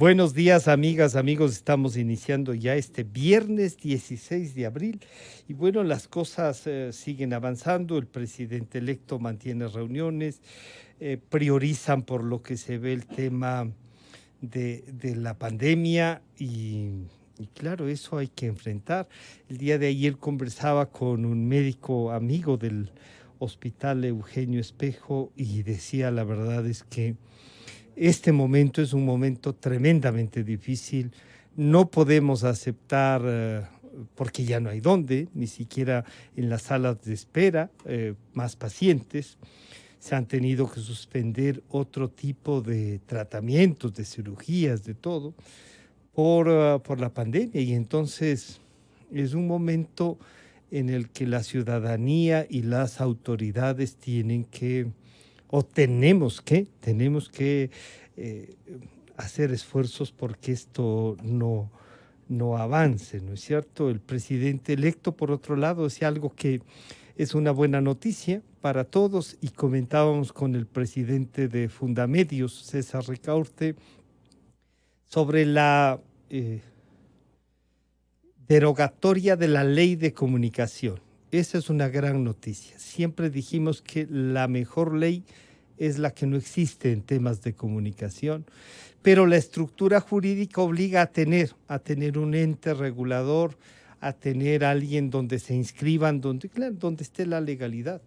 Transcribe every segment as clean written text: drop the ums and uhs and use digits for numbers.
Buenos días, amigas, amigos. Estamos iniciando ya este viernes 16 de abril y bueno, las cosas siguen avanzando. El presidente electo mantiene reuniones, priorizan por lo que se ve el tema de la pandemia y claro, eso hay que enfrentar. El día de ayer conversaba con un médico amigo del Hospital Eugenio Espejo y decía, la verdad es que este momento es un momento tremendamente difícil. No podemos aceptar, porque ya no hay dónde, ni siquiera en las salas de espera, más pacientes. Se han tenido que suspender otro tipo de tratamientos, de cirugías, de todo, por la pandemia. Y entonces es un momento en el que la ciudadanía y las autoridades tienen que o tenemos que eh, hacer esfuerzos porque esto no avance, ¿no es cierto? El presidente electo, por otro lado, es algo que es una buena noticia para todos y comentábamos con el presidente de Fundamedios, César Ricaurte, sobre la derogatoria de la ley de comunicación. Esa es una gran noticia. Siempre dijimos que la mejor ley es la que no existe en temas de comunicación, pero la estructura jurídica obliga a tener un ente regulador, a tener alguien donde se inscriban, donde, claro, donde esté la legalidad.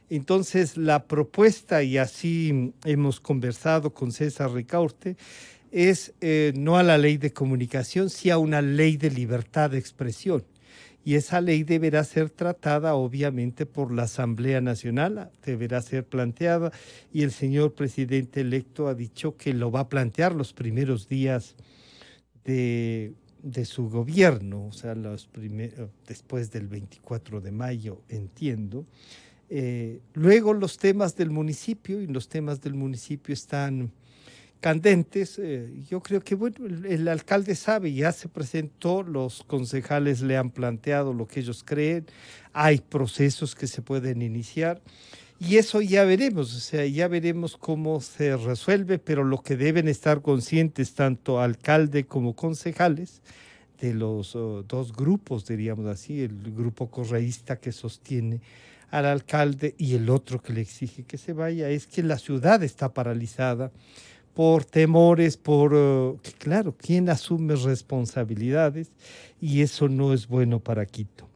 Entonces, la propuesta, y así hemos conversado con César Ricaurte, es no a la ley de comunicación, sí a una ley de libertad de expresión. Y esa ley deberá ser tratada, obviamente, por la Asamblea Nacional, deberá ser planteada, y el señor presidente electo ha dicho que lo va a plantear los primeros días de su gobierno, o sea, después del 24 de mayo, entiendo. Luego los temas del municipio, y los temas del municipio están candentes. Yo creo que bueno, el alcalde sabe, ya se presentó, los concejales le han planteado lo que ellos creen, hay procesos que se pueden iniciar y eso ya veremos, o sea, ya veremos cómo se resuelve, pero lo que deben estar conscientes tanto alcalde como concejales de los dos grupos, diríamos así, el grupo correísta que sostiene al alcalde y el otro que le exige que se vaya, es que la ciudad está paralizada por temores, claro, ¿quién asume responsabilidades? Y eso no es bueno para Quito.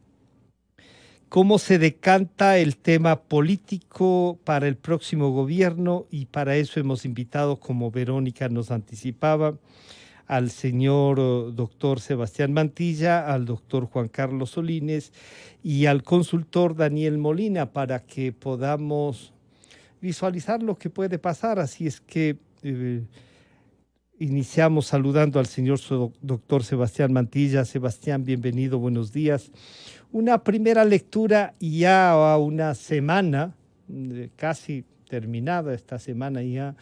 ¿Cómo se decanta el tema político para el próximo gobierno? Y para eso hemos invitado, como Verónica nos anticipaba, al señor doctor Sebastián Mantilla, al doctor Juan Carlos Solines y al consultor Daniel Molina para que podamos visualizar lo que puede pasar. Así es que iniciamos saludando al señor doctor Sebastián Mantilla. Sebastián, bienvenido, buenos días. Una primera lectura ya a una semana, casi terminada esta semana ya,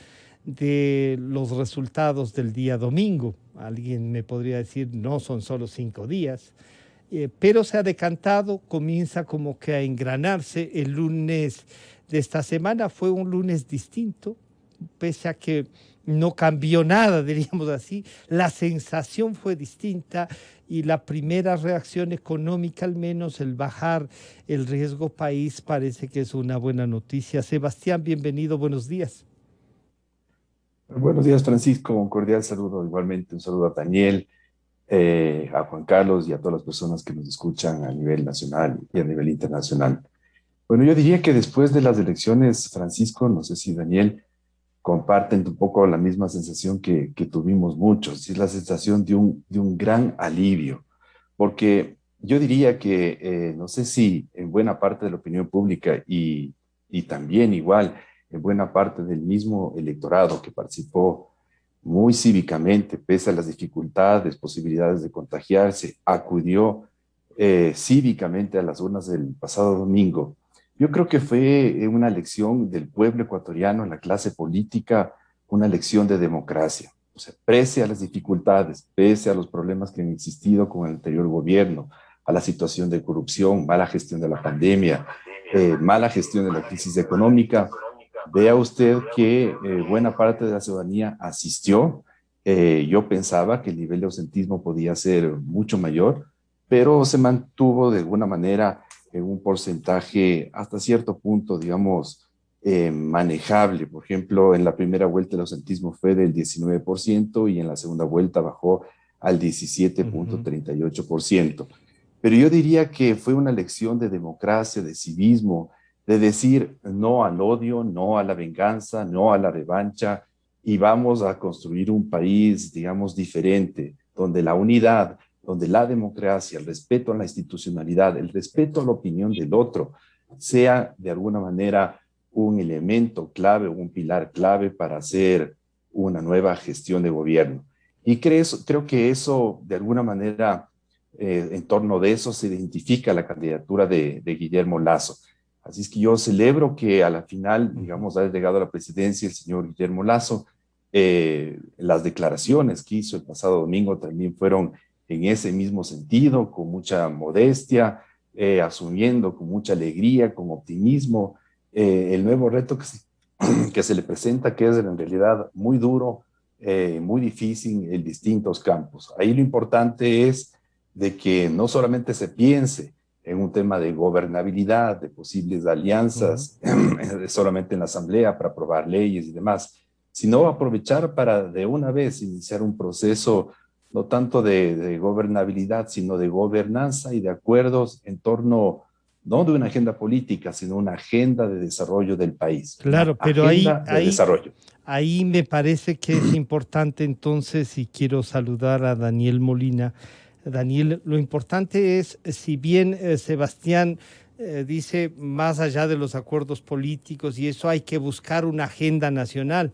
de los resultados del día domingo. Alguien me podría decir, no, son solo 5 días, pero se ha decantado, comienza como que a engranarse. El lunes de esta semana fue un lunes distinto, pese a que no cambió nada, diríamos así, la sensación fue distinta y la primera reacción económica, al menos el bajar el riesgo país, parece que es una buena noticia. Sebastián, bienvenido, buenos días. Buenos días, Francisco. Un cordial saludo, igualmente un saludo a Daniel, a Juan Carlos y a todas las personas que nos escuchan a nivel nacional y a nivel internacional. Bueno, yo diría que después de las elecciones, Francisco, no sé si Daniel comparten un poco la misma sensación que tuvimos muchos, y es la sensación de un gran alivio, porque yo diría que no sé si en buena parte de la opinión pública y también igual en buena parte del mismo electorado que participó muy cívicamente, pese a las dificultades, posibilidades de contagiarse, acudió cívicamente a las urnas del pasado domingo. Yo creo que fue una lección del pueblo ecuatoriano, la clase política, una lección de democracia. O sea, pese a las dificultades, pese a los problemas que han existido con el anterior gobierno, a la situación de corrupción, mala gestión de la pandemia, mala gestión de la crisis económica, vea usted que buena parte de la ciudadanía asistió Yo pensaba que el nivel de ausentismo podía ser mucho mayor, pero se mantuvo de alguna manera en un porcentaje hasta cierto punto, digamos, manejable. Por ejemplo, en la primera vuelta el ausentismo fue del 19% y en la segunda vuelta bajó al Ujú. 17,38%. Pero yo diría que fue una lección de democracia, de civismo, de decir no al odio, no a la venganza, no a la revancha, y vamos a construir un país, digamos, diferente, donde la unidad, donde la democracia, el respeto a la institucionalidad, el respeto a la opinión del otro, sea de alguna manera un elemento clave, un pilar clave para hacer una nueva gestión de gobierno. Y creo que eso, de alguna manera, en torno de eso se identifica la candidatura de Guillermo Lasso. Así es que yo celebro que a la final, Ujú. digamos, haya llegado a la presidencia el señor Guillermo Lasso. Las declaraciones que hizo el pasado domingo también fueron en ese mismo sentido, con mucha modestia, asumiendo con mucha alegría, con optimismo, el nuevo reto que se le presenta, que es en realidad muy duro, muy difícil en distintos campos. Ahí lo importante es de que no solamente se piense en un tema de gobernabilidad, de posibles Ujú. alianzas, solamente en la Asamblea para aprobar leyes y demás, sino aprovechar para de una vez iniciar un proceso no tanto de gobernabilidad, sino de gobernanza y de acuerdos en torno no de una agenda política, sino una agenda de desarrollo del país, una Claro, pero agenda de desarrollo. ahí me parece que es importante entonces, y quiero saludar a Daniel Molina. Daniel, lo importante es, si bien Sebastián dice, más allá de los acuerdos políticos y eso, hay que buscar una agenda nacional.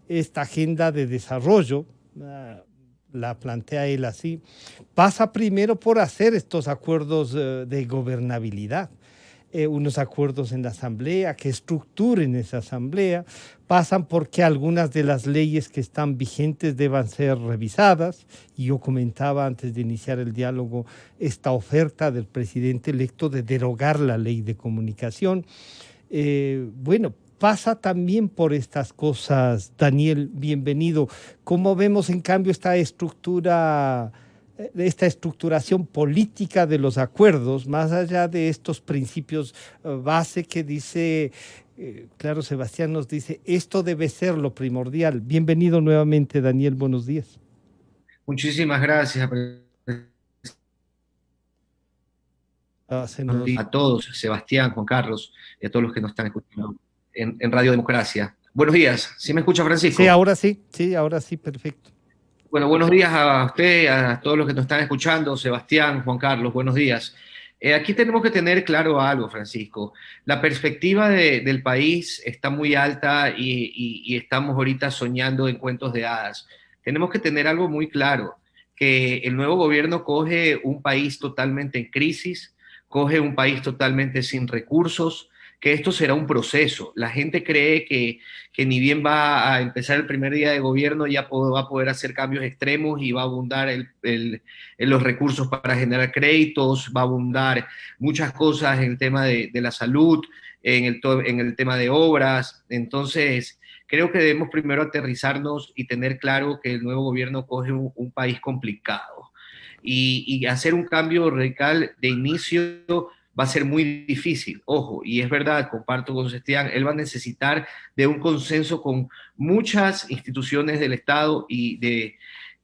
Esta agenda de desarrollo, ah, la plantea él así, pasa primero por hacer estos acuerdos de gobernabilidad, unos acuerdos en la asamblea, que estructuren esa asamblea, pasan porque algunas de las leyes que están vigentes deban ser revisadas. Y yo comentaba antes de iniciar el diálogo esta oferta del presidente electo de derogar la ley de comunicación. Bueno, pasa también por estas cosas, Daniel, bienvenido. ¿Cómo vemos en cambio esta estructura, esta estructuración política de los acuerdos, más allá de estos principios base que dice, claro, Sebastián nos dice, esto debe ser lo primordial? Bienvenido nuevamente, Daniel, buenos días. Muchísimas gracias Ah, se nos... a todos, Sebastián, Juan Carlos, y a todos los que nos están escuchando en Radio Democracia. Buenos días. ¿Sí me escucha, Francisco? Sí, ahora sí, perfecto. Bueno, buenos días a usted, a todos los que nos están escuchando, Sebastián, Juan Carlos, buenos días. Aquí tenemos que tener claro algo, Francisco. La perspectiva del país está muy alta y estamos ahorita soñando en cuentos de hadas. Tenemos que tener algo muy claro, que el nuevo gobierno coge un país totalmente en crisis, coge un país totalmente sin recursos, que esto será un proceso. La gente cree que ni bien va a empezar el primer día de gobierno ya va a poder hacer cambios extremos y va a abundar los recursos para generar créditos, va a abundar muchas cosas en el tema de la salud, en el tema de obras. Entonces, creo que debemos primero aterrizarnos y tener claro que el nuevo gobierno coge un país complicado. Y hacer un cambio radical de inicio va a ser muy difícil. Ojo, y es verdad, comparto con Sebastián, él va a necesitar de un consenso con muchas instituciones del Estado y de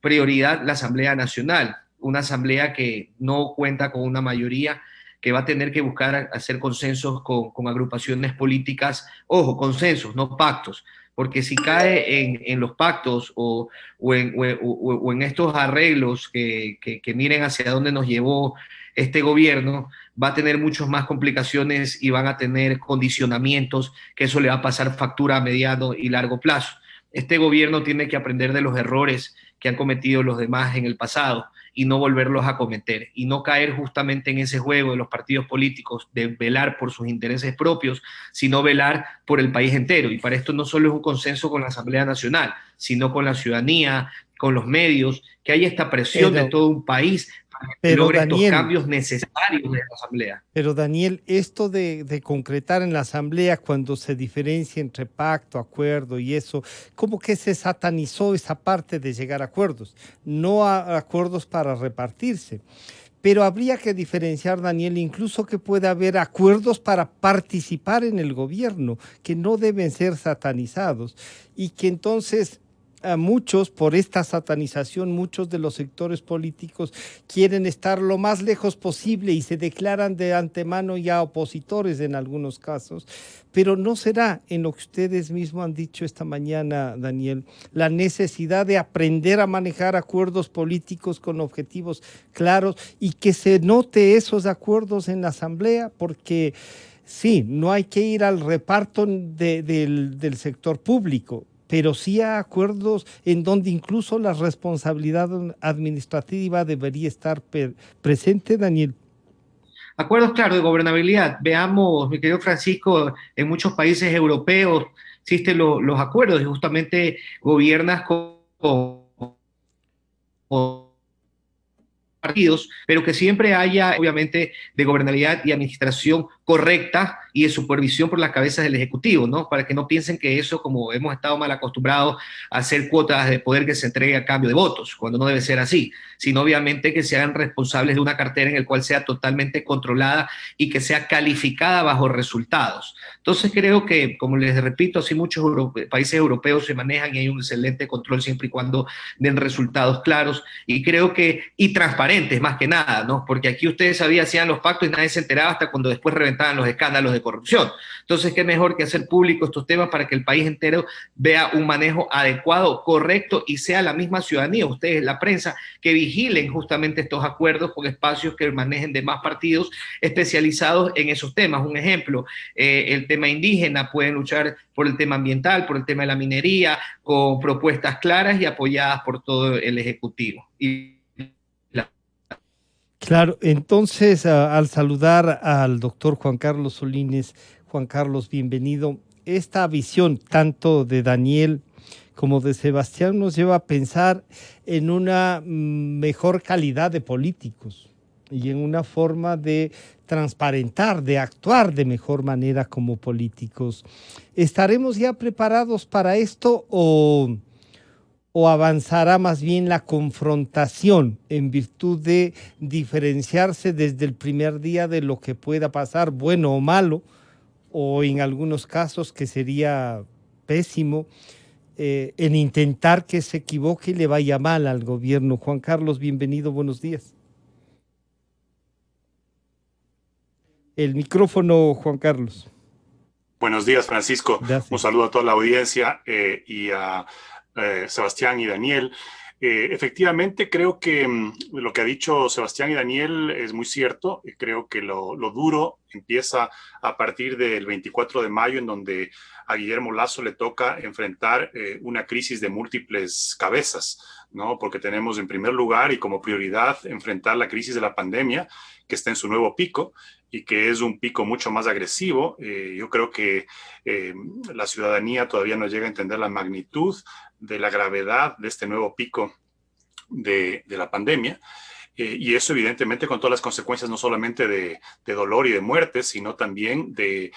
prioridad la Asamblea Nacional, una asamblea que no cuenta con una mayoría, que va a tener que buscar hacer consensos con agrupaciones políticas, ojo, consensos, no pactos, porque si cae en los pactos o en estos arreglos que miren hacia dónde nos llevó este gobierno, va a tener muchas más complicaciones y van a tener condicionamientos que eso le va a pasar factura a mediano y largo plazo. Este gobierno tiene que aprender de los errores que han cometido los demás en el pasado y no volverlos a cometer y no caer justamente en ese juego de los partidos políticos de velar por sus intereses propios, sino velar por el país entero. Y para esto no solo es un consenso con la Asamblea Nacional, sino con la ciudadanía, con los medios, que haya esta presión de todo un país para que logre estos cambios necesarios en la Asamblea. Pero Daniel, esto de concretar en la Asamblea cuando se diferencia entre pacto, acuerdo y eso, como que se satanizó esa parte de llegar a acuerdos, no a acuerdos para repartirse. Pero habría que diferenciar, Daniel, incluso que puede haber acuerdos para participar en el gobierno, que no deben ser satanizados y que entonces a muchos, por esta satanización, muchos de los sectores políticos quieren estar lo más lejos posible y se declaran de antemano ya opositores en algunos casos, pero no será en lo que ustedes mismos han dicho esta mañana, Daniel, la necesidad de aprender a manejar acuerdos políticos con objetivos claros y que se note esos acuerdos en la Asamblea, porque sí, no hay que ir al reparto del sector público, pero sí a acuerdos en donde incluso la responsabilidad administrativa debería estar presente, Daniel. Acuerdos, claro, de gobernabilidad. Veamos, mi querido Francisco, en muchos países europeos existen los acuerdos y justamente gobiernas con partidos, pero que siempre haya, obviamente, de gobernabilidad y administración correcta y de supervisión por las cabezas del Ejecutivo, ¿no? Para que no piensen que eso, como hemos estado mal acostumbrados a hacer cuotas de poder que se entregue a cambio de votos, cuando no debe ser así, sino obviamente que se hagan responsables de una cartera en la cual sea totalmente controlada y que sea calificada bajo resultados. Entonces creo que, como les repito, así muchos países europeos se manejan y hay un excelente control siempre y cuando den resultados claros y creo que, y transparentes más que nada, ¿no? Porque aquí ustedes sabían, hacían los pactos y nadie se enteraba hasta cuando después reventaban los escándalos de corrupción. Entonces, qué mejor que hacer público estos temas para que el país entero vea un manejo adecuado, correcto y sea la misma ciudadanía, ustedes, la prensa, que vigilen justamente estos acuerdos con espacios que manejen de más partidos especializados en esos temas. Un ejemplo, el tema indígena, pueden luchar por el tema ambiental, por el tema de la minería, con propuestas claras y apoyadas por todo el Ejecutivo. Claro, entonces al saludar al doctor Juan Carlos Solines, Juan Carlos, bienvenido. Esta visión tanto de Daniel como de Sebastián nos lleva a pensar en una mejor calidad de políticos y en una forma de transparentar, de actuar de mejor manera como políticos. ¿Estaremos ya preparados para esto o avanzará más bien la confrontación en virtud de diferenciarse desde el primer día de lo que pueda pasar, bueno o malo, o en algunos casos que sería pésimo, en intentar que se equivoque y le vaya mal al gobierno? Juan Carlos, bienvenido, buenos días. El micrófono, Juan Carlos. Buenos días, Francisco. Gracias. Un saludo a toda la audiencia y a Sebastián y Daniel. Efectivamente, creo que lo que ha dicho Sebastián y Daniel es muy cierto. Creo que lo duro empieza a partir del 24 de mayo, en donde a Guillermo Lasso le toca enfrentar una crisis de múltiples cabezas, ¿no? Porque tenemos en primer lugar y como prioridad enfrentar la crisis de la pandemia, que está en su nuevo pico y que es un pico mucho más agresivo. Yo creo que la ciudadanía todavía no llega a entender la magnitud de la gravedad de este nuevo pico de la pandemia. Y eso evidentemente con todas las consecuencias no solamente de dolor y de muerte, sino también de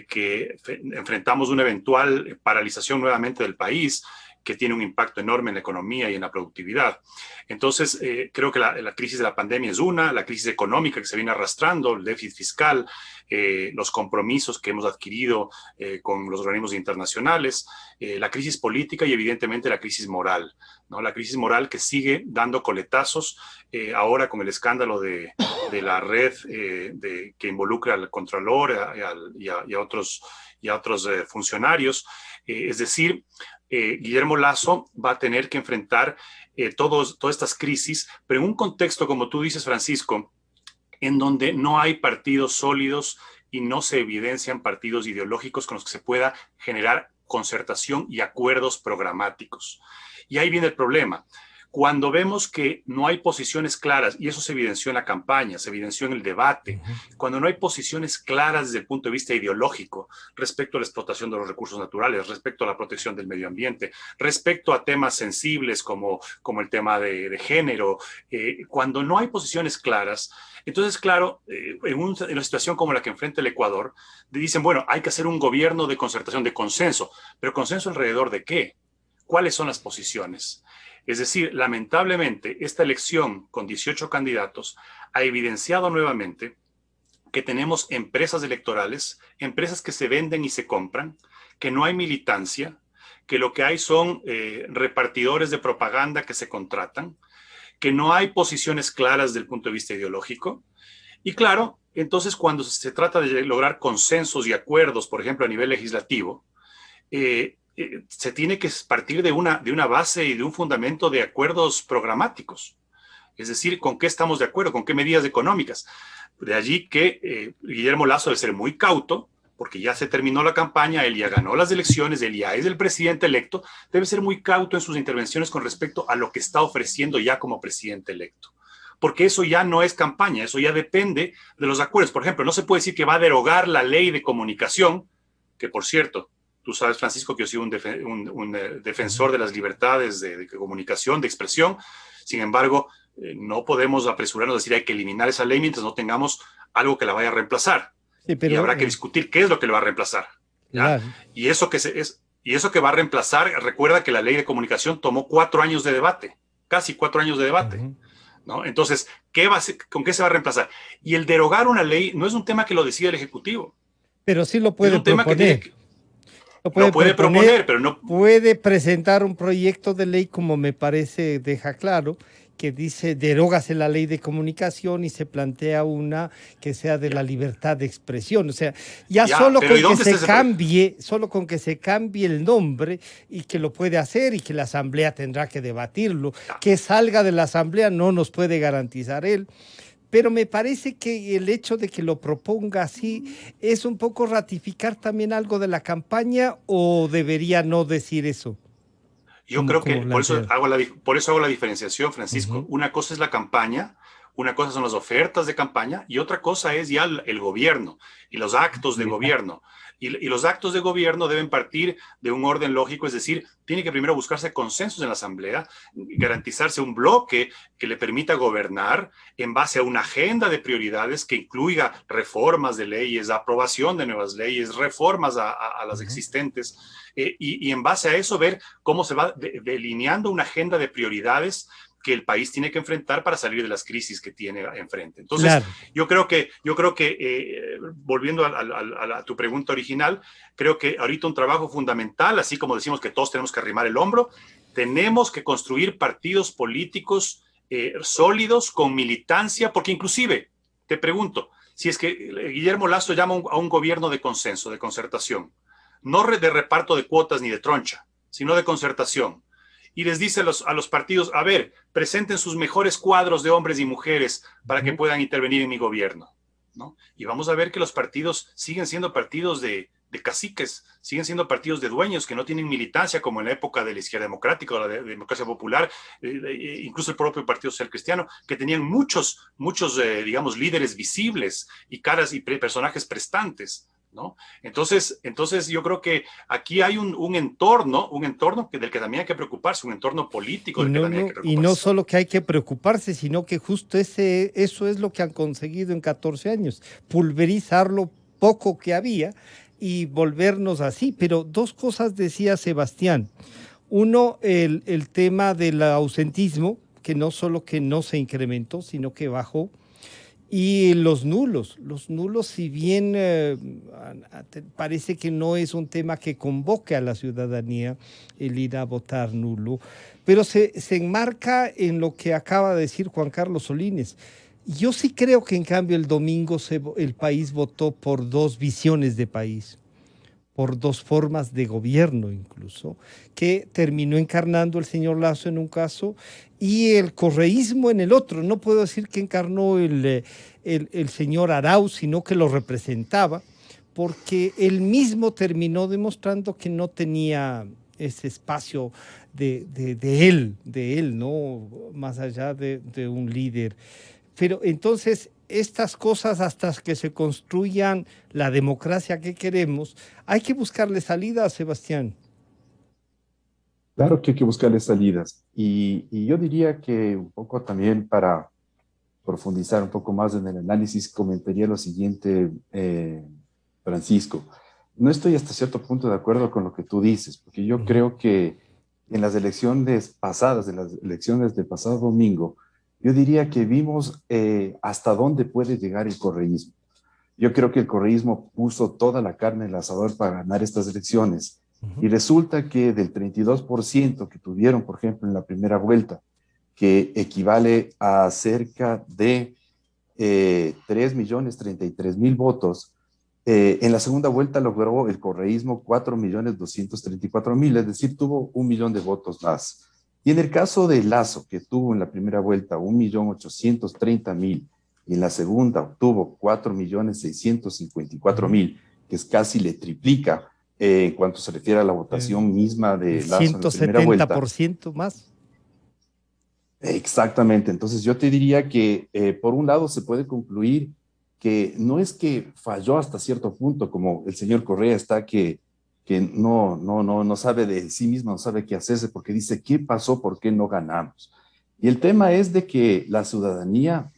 que enfrentamos una eventual paralización nuevamente del país, que tiene un impacto enorme en la economía y en la productividad. Entonces, creo que la crisis de la pandemia es la crisis económica que se viene arrastrando, el déficit fiscal, los compromisos que hemos adquirido con los organismos internacionales, la crisis política y evidentemente la crisis moral, ¿no? La crisis moral que sigue dando coletazos ahora con el escándalo de la red que involucra al Contralor y a otros funcionarios. Es decir, Guillermo Lasso va a tener que enfrentar todas estas crisis, pero en un contexto, como tú dices, Francisco, en donde no hay partidos sólidos y no se evidencian partidos ideológicos con los que se pueda generar concertación y acuerdos programáticos. Y ahí viene el problema. Cuando vemos que no hay posiciones claras, y eso se evidenció en la campaña, se evidenció en el debate, cuando no hay posiciones claras desde el punto de vista ideológico respecto a la explotación de los recursos naturales, respecto a la protección del medio ambiente, respecto a temas sensibles como el tema de género, cuando no hay posiciones claras, entonces, claro, en una situación como la que enfrenta el Ecuador, dicen, bueno, hay que hacer un gobierno de concertación, de consenso, pero ¿consenso alrededor de qué? ¿Cuáles son las posiciones? Es decir, lamentablemente, esta elección con 18 candidatos ha evidenciado nuevamente que tenemos empresas electorales, empresas que se venden y se compran, que no hay militancia, que lo que hay son repartidores de propaganda que se contratan, que no hay posiciones claras desde el punto de vista ideológico. Y claro, entonces cuando se trata de lograr consensos y acuerdos, por ejemplo, a nivel legislativo, se tiene que partir de una base y de un fundamento de acuerdos programáticos. Es decir, ¿con qué estamos de acuerdo? ¿Con qué medidas económicas? De allí que Guillermo Lasso debe ser muy cauto, porque ya se terminó la campaña, él ya ganó las elecciones, él ya es el presidente electo, debe ser muy cauto en sus intervenciones con respecto a lo que está ofreciendo ya como presidente electo. Porque eso ya no es campaña, eso ya depende de los acuerdos. Por ejemplo, no se puede decir que va a derogar la ley de comunicación, que por cierto, tú sabes, Francisco, que yo soy un defensor de las libertades de comunicación, de expresión. Sin embargo, no podemos apresurarnos a decir hay que eliminar esa ley mientras no tengamos algo que la vaya a reemplazar. Sí, pero, y habrá que discutir qué es lo que le va a reemplazar. Claro. Y eso que va a reemplazar, recuerda que la ley de comunicación tomó 4 años de debate, casi 4 años de debate. ¿No? Entonces, ¿con qué se va a reemplazar? Y el derogar una ley no es un tema que lo decide el Ejecutivo. Pero sí lo puede proponer. Lo puede proponer, pero no puede presentar un proyecto de ley, como me parece deja claro, que dice derógase la ley de comunicación y se plantea una que sea de la libertad de expresión. O sea, solo con que se cambie el nombre y que lo puede hacer y que la asamblea tendrá que debatirlo, que salga de la asamblea no nos puede garantizar él. Pero me parece que el hecho de que lo proponga así es un poco ratificar también algo de la campaña, o debería no decir eso. Yo creo que por eso hago la diferenciación, Francisco. Una cosa es la campaña, una cosa son las ofertas de campaña y otra cosa es ya el gobierno y los actos de gobierno. Y los actos de gobierno deben partir de un orden lógico, es decir, tiene que primero buscarse consensos en la Asamblea, garantizarse un bloque que le permita gobernar en base a una agenda de prioridades que incluya reformas de leyes, aprobación de nuevas leyes, reformas a las existentes, y en base a eso ver cómo se va delineando una agenda de prioridades que el país tiene que enfrentar para salir de las crisis que tiene enfrente. Entonces, claro. yo creo que volviendo a tu pregunta original, creo que ahorita un trabajo fundamental, así como decimos que todos tenemos que arrimar el hombro, tenemos que construir partidos políticos sólidos, con militancia, porque inclusive, te pregunto, si es que Guillermo Lasso llama a un gobierno de consenso, de concertación, no de reparto de cuotas ni de troncha, sino de concertación, y les dice a los partidos, a ver, presenten sus mejores cuadros de hombres y mujeres para que puedan intervenir en mi gobierno, ¿no? Y vamos a ver que los partidos siguen siendo partidos de caciques, siguen siendo partidos de dueños que no tienen militancia, como en la época de la izquierda democrática o la democracia popular, incluso el propio Partido Social Cristiano, que tenían muchos digamos, líderes visibles y caras y personajes prestantes, ¿no? Entonces yo creo que aquí hay un entorno del que también hay que preocuparse, un entorno político del que también hay que preocuparse. Y no solo que hay que preocuparse, sino que justo eso es lo que han conseguido en 14 años, pulverizar lo poco que había y volvernos así. Pero 2 cosas decía Sebastián. Uno, el tema del ausentismo, que no solo que no se incrementó, sino que bajó. Y los nulos, si bien parece que no es un tema que convoque a la ciudadanía el ir a votar nulo, pero se enmarca en lo que acaba de decir Juan Carlos Solínez. Yo sí creo que en cambio el domingo el país votó por 2 visiones de país, por 2 formas de gobierno incluso, que terminó encarnando el señor Lasso en un caso y el correísmo en el otro. No puedo decir que encarnó el señor Arauz, sino que lo representaba, porque él mismo terminó demostrando que no tenía ese espacio de él, ¿no? Más allá de un líder. Pero entonces, estas cosas hasta que se construyan la democracia que queremos, hay que buscarle salida, Sebastián. Claro que hay que buscarle salidas. Y yo diría que un poco también para profundizar un poco más en el análisis, comentaría lo siguiente, Francisco. No estoy hasta cierto punto de acuerdo con lo que tú dices, porque yo creo que en las elecciones pasadas, en las elecciones del pasado domingo, yo diría que vimos hasta dónde puede llegar el correísmo. Yo creo que el correísmo puso toda la carne en el asador para ganar estas elecciones. Y resulta que del 32% que tuvieron, por ejemplo, en la primera vuelta, que equivale a cerca de 3.033.000 votos, en la segunda vuelta logró el correísmo 4.234.000, es decir, tuvo 1 millón de votos más. Y en el caso de Lazo, que tuvo en la primera vuelta 1.830.000 y en la segunda obtuvo 4.654.000, que es casi le triplica en cuanto se refiere a la votación misma de Lazo en la primera vuelta. 170% más. Exactamente. Entonces yo te diría que por un lado se puede concluir que no es que falló hasta cierto punto, como el señor Correa está que no sabe de sí mismo, no sabe qué hacerse, porque dice, ¿qué pasó? ¿Por qué no ganamos? Y el tema es de que la ciudadanía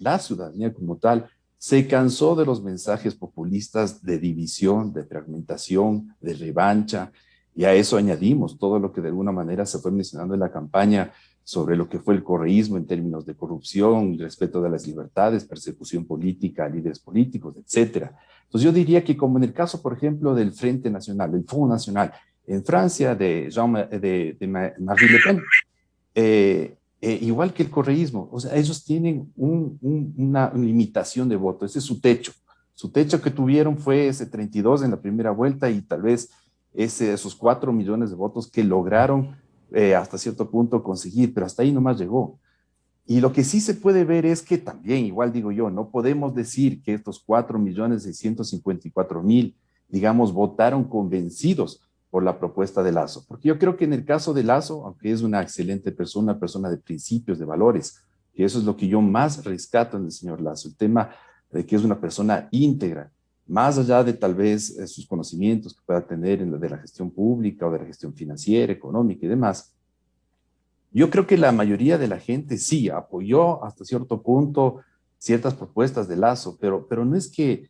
como tal, se cansó de los mensajes populistas de división, de fragmentación, de revancha, y a eso añadimos todo lo que de alguna manera se fue mencionando en la campaña sobre lo que fue el correísmo en términos de corrupción, respeto de las libertades, persecución política a líderes políticos, etcétera. Entonces yo diría que como en el caso, por ejemplo, del Frente Nacional, del Front Nacional, en Francia, de Marine Le Pen, igual que el correísmo, o sea, ellos tienen una limitación de voto, ese es su techo. Su techo que tuvieron fue ese 32 en la primera vuelta y tal vez esos 4 millones de votos que lograron hasta cierto punto conseguir, pero hasta ahí nomás llegó. Y lo que sí se puede ver es que también, igual digo yo, no podemos decir que estos 4.654.000, digamos, votaron convencidos por la propuesta de Lazo. Porque yo creo que en el caso de Lazo, aunque es una excelente persona, una persona de principios, de valores, que eso es lo que yo más rescato en el señor Lazo, el tema de que es una persona íntegra, más allá de tal vez sus conocimientos que pueda tener de la gestión pública o de la gestión financiera, económica y demás. Yo creo que la mayoría de la gente sí apoyó hasta cierto punto ciertas propuestas de Lazo, pero no es que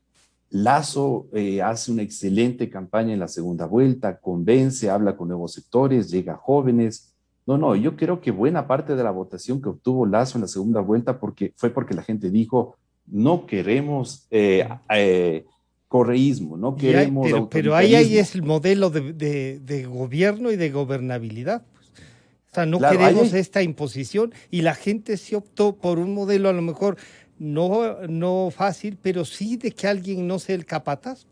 Lazo hace una excelente campaña en la segunda vuelta, convence, habla con nuevos sectores, llega a jóvenes. No, yo creo que buena parte de la votación que obtuvo Lazo en la segunda vuelta fue porque la gente dijo, no queremos correísmo, no queremos pero ahí autoritarismo. es el modelo de gobierno y de gobernabilidad. O sea, no Claro, queremos esta imposición y la gente sí optó por un modelo a lo mejor no fácil, pero sí de que alguien no sea el capataz.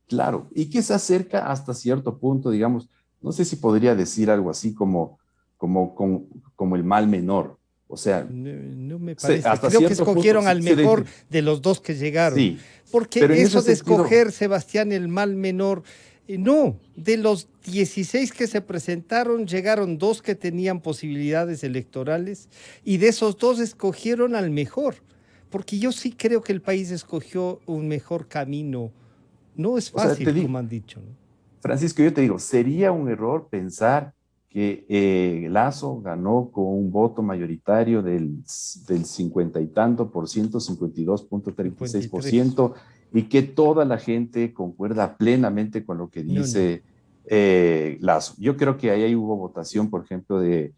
Claro, y que se acerca hasta cierto punto, digamos, no sé si podría decir algo así como el mal menor. O sea, No me parece. hasta Creo que cierto punto escogieron al se mejor dice, de los dos que llegaron. sí, Porque pero en ese eso de sentido, escoger, Sebastián, el mal menor, no, de los 16 que se presentaron, llegaron 2 que tenían posibilidades electorales y de esos 2 escogieron al mejor. Porque yo sí creo que el país escogió un mejor camino. No es o sea, te fácil, digo, como han dicho, ¿no? Francisco, yo te digo, sería un error pensar que Lazo ganó con un voto mayoritario del 50 y tanto por ciento, 53. 52.36%, y que toda la gente concuerda plenamente con lo que No. dice Lazo. Yo creo que ahí hubo votación, por ejemplo, de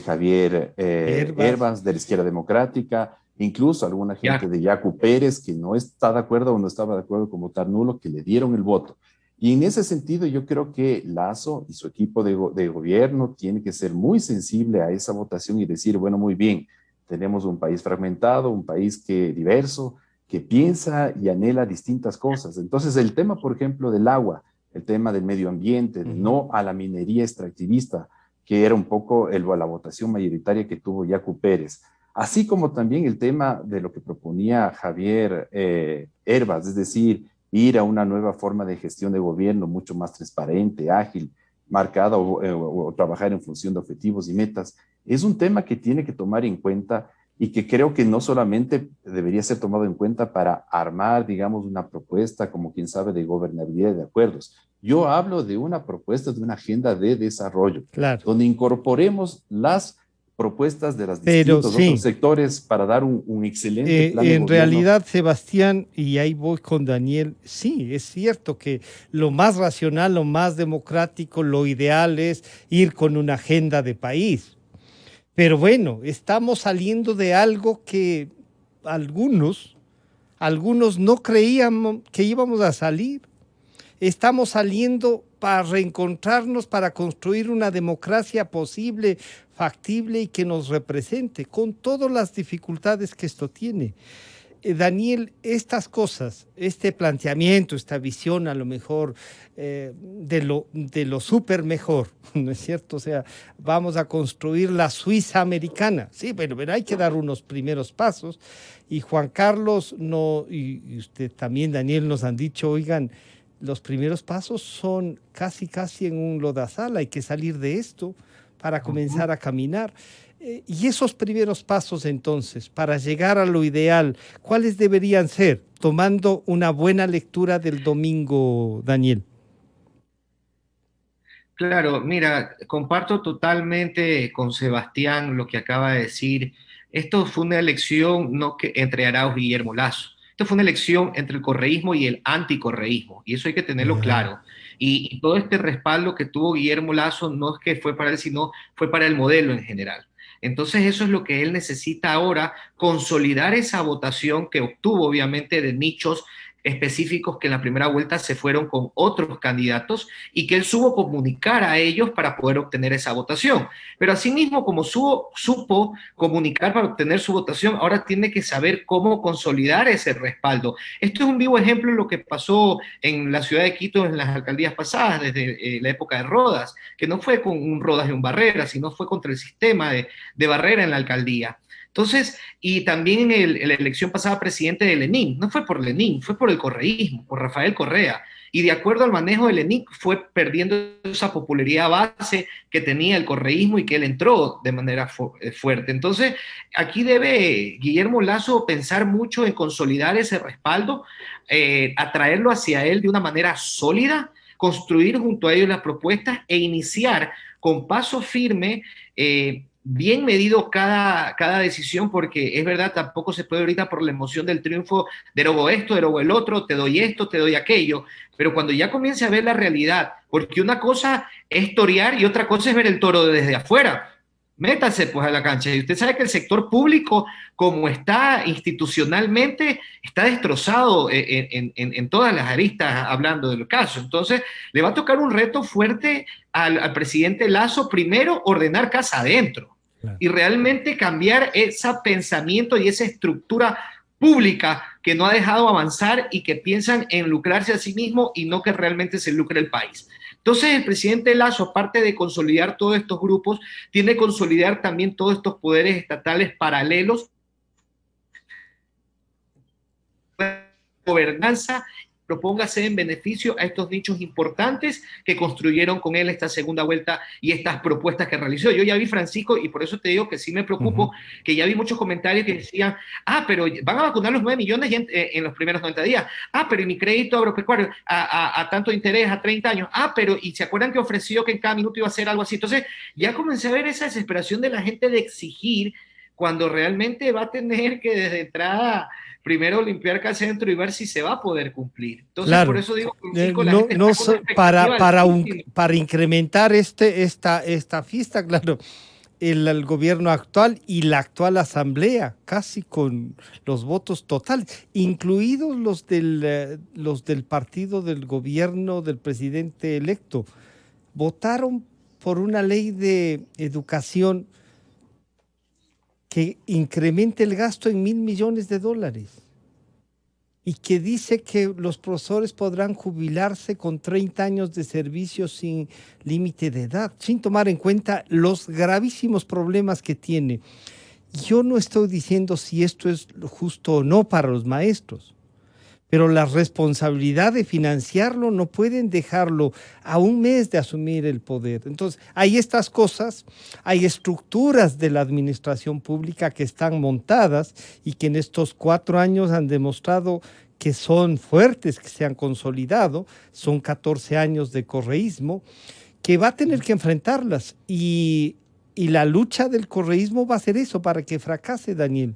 Javier Herbas. Herbas, de la Izquierda Democrática, incluso alguna gente Ya, de Yacu Pérez, que no está de acuerdo o no estaba de acuerdo con votar nulo, que le dieron el voto. Y en ese sentido, yo creo que Lazo y su equipo de gobierno tiene que ser muy sensible a esa votación y decir, bueno, muy bien, tenemos un país fragmentado, un país diverso, que piensa y anhela distintas cosas. Entonces, el tema, por ejemplo, del agua, el tema del medio ambiente, de no a la minería extractivista, que era un poco la votación mayoritaria que tuvo Yacu Pérez, así como también el tema de lo que proponía Javier Herbas, es decir, ir a una nueva forma de gestión de gobierno mucho más transparente, ágil marcada o trabajar en función de objetivos y metas. Es un tema que tiene que tomar en cuenta y que creo que no solamente debería ser tomado en cuenta para armar, digamos, una propuesta como quien sabe de gobernabilidad de acuerdos. Yo hablo de una propuesta, de una agenda de desarrollo, Claro. donde incorporemos las propuestas de los Pero distintos sí, otros sectores para dar un excelente plan de en gobierno. realidad, Sebastián, y ahí voy con Daniel, sí, es cierto que lo más racional, lo más democrático, lo ideal es ir con una agenda de país. Pero bueno, estamos saliendo de algo que algunos no creíamos que íbamos a salir. Estamos saliendo para reencontrarnos, para construir una democracia posible, factible y que nos represente, con todas las dificultades que esto tiene. Daniel, estas cosas, este planteamiento, esta visión a lo mejor de lo súper mejor, ¿no es cierto? O sea, vamos a construir la Suiza americana. Sí, bueno, pero hay que dar unos primeros pasos. Y Juan Carlos y usted también, Daniel, nos han dicho, oigan, los primeros pasos son casi en un lodazal, hay que salir de esto para comenzar a caminar. Y esos primeros pasos entonces, para llegar a lo ideal, ¿cuáles deberían ser? Tomando una buena lectura del domingo, Daniel. Claro, mira, comparto totalmente con Sebastián lo que acaba de decir. Esto fue una elección no que entre Arauz y Guillermo Lasso. Esto fue una elección entre el correísmo y el anticorreísmo, y eso hay que tenerlo claro. Y todo este respaldo que tuvo Guillermo Lasso no es que fue para él, sino fue para el modelo en general. Entonces eso es lo que él necesita ahora, consolidar esa votación que obtuvo obviamente de nichos específicos que en la primera vuelta se fueron con otros candidatos y que él supo comunicar a ellos para poder obtener esa votación. Pero asimismo, como supo comunicar para obtener su votación, ahora tiene que saber cómo consolidar ese respaldo. Esto es un vivo ejemplo de lo que pasó en la ciudad de Quito en las alcaldías pasadas, desde la época de Rodas, que no fue con un Rodas y un Barrera, sino fue contra el sistema de Barrera en la alcaldía. Entonces, y también en la elección pasada presidente de Lenin, no fue por Lenin, fue por el correísmo, por Rafael Correa. Y de acuerdo al manejo de Lenin, fue perdiendo esa popularidad base que tenía el correísmo y que él entró de manera fuerte. Entonces, aquí debe Guillermo Lasso pensar mucho en consolidar ese respaldo, atraerlo hacia él de una manera sólida, construir junto a ellos las propuestas e iniciar con paso firme bien medido cada decisión, porque es verdad, tampoco se puede ahorita por la emoción del triunfo, derogo esto, derogo el otro, te doy esto, te doy aquello, pero cuando ya comience a ver la realidad, porque una cosa es torear y otra cosa es ver el toro desde afuera. Métase pues a la cancha. Y usted sabe que el sector público, como está institucionalmente, está destrozado en todas las aristas hablando del caso. Entonces, le va a tocar un reto fuerte al presidente Lasso, primero ordenar casa adentro y realmente cambiar ese pensamiento y esa estructura pública que no ha dejado avanzar y que piensan en lucrarse a sí mismo y no que realmente se lucre el país. Entonces el presidente Lasso, aparte de consolidar todos estos grupos, tiene que consolidar también todos estos poderes estatales paralelos, gobernanza, propóngase en beneficio a estos nichos importantes que construyeron con él esta segunda vuelta y estas propuestas que realizó. Yo ya vi, Francisco, y por eso te digo que sí me preocupo, que ya vi muchos comentarios que decían, pero van a vacunar los 9 millones en los primeros 90 días. Pero ¿y mi crédito agropecuario a tanto interés, a 30 años? Pero ¿y se acuerdan que ofreció que en cada minuto iba a hacer algo así? Entonces ya comencé a ver esa desesperación de la gente de exigir cuando realmente va a tener que desde entrada primero limpiar cada centro y ver si se va a poder cumplir. Entonces, claro, por eso digo, para incrementar esta fiesta, claro, el gobierno actual y la actual asamblea, casi con los votos totales, incluidos los del partido del gobierno del presidente electo, votaron por una ley de educación que incremente el gasto en $1,000 millones y que dice que los profesores podrán jubilarse con 30 años de servicio sin límite de edad, sin tomar en cuenta los gravísimos problemas que tiene. Yo no estoy diciendo si esto es justo o no para los maestros, pero la responsabilidad de financiarlo no pueden dejarlo a un mes de asumir el poder. Entonces, hay estas cosas, hay estructuras de la administración pública que están montadas y que en estos 4 años han demostrado que son fuertes, que se han consolidado, son 14 años de correísmo, que va a tener que enfrentarlas. Y la lucha del correísmo va a ser eso, para que fracase, Daniel.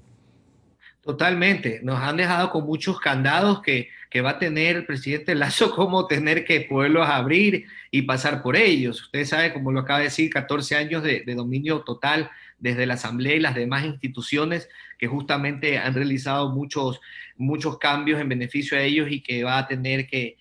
Totalmente, nos han dejado con muchos candados que va a tener el presidente Lasso, como tener que poderlos abrir y pasar por ellos. Usted sabe, como lo acaba de decir, 14 años de dominio total desde la Asamblea y las demás instituciones que justamente han realizado muchos cambios en beneficio a ellos y que va a tener que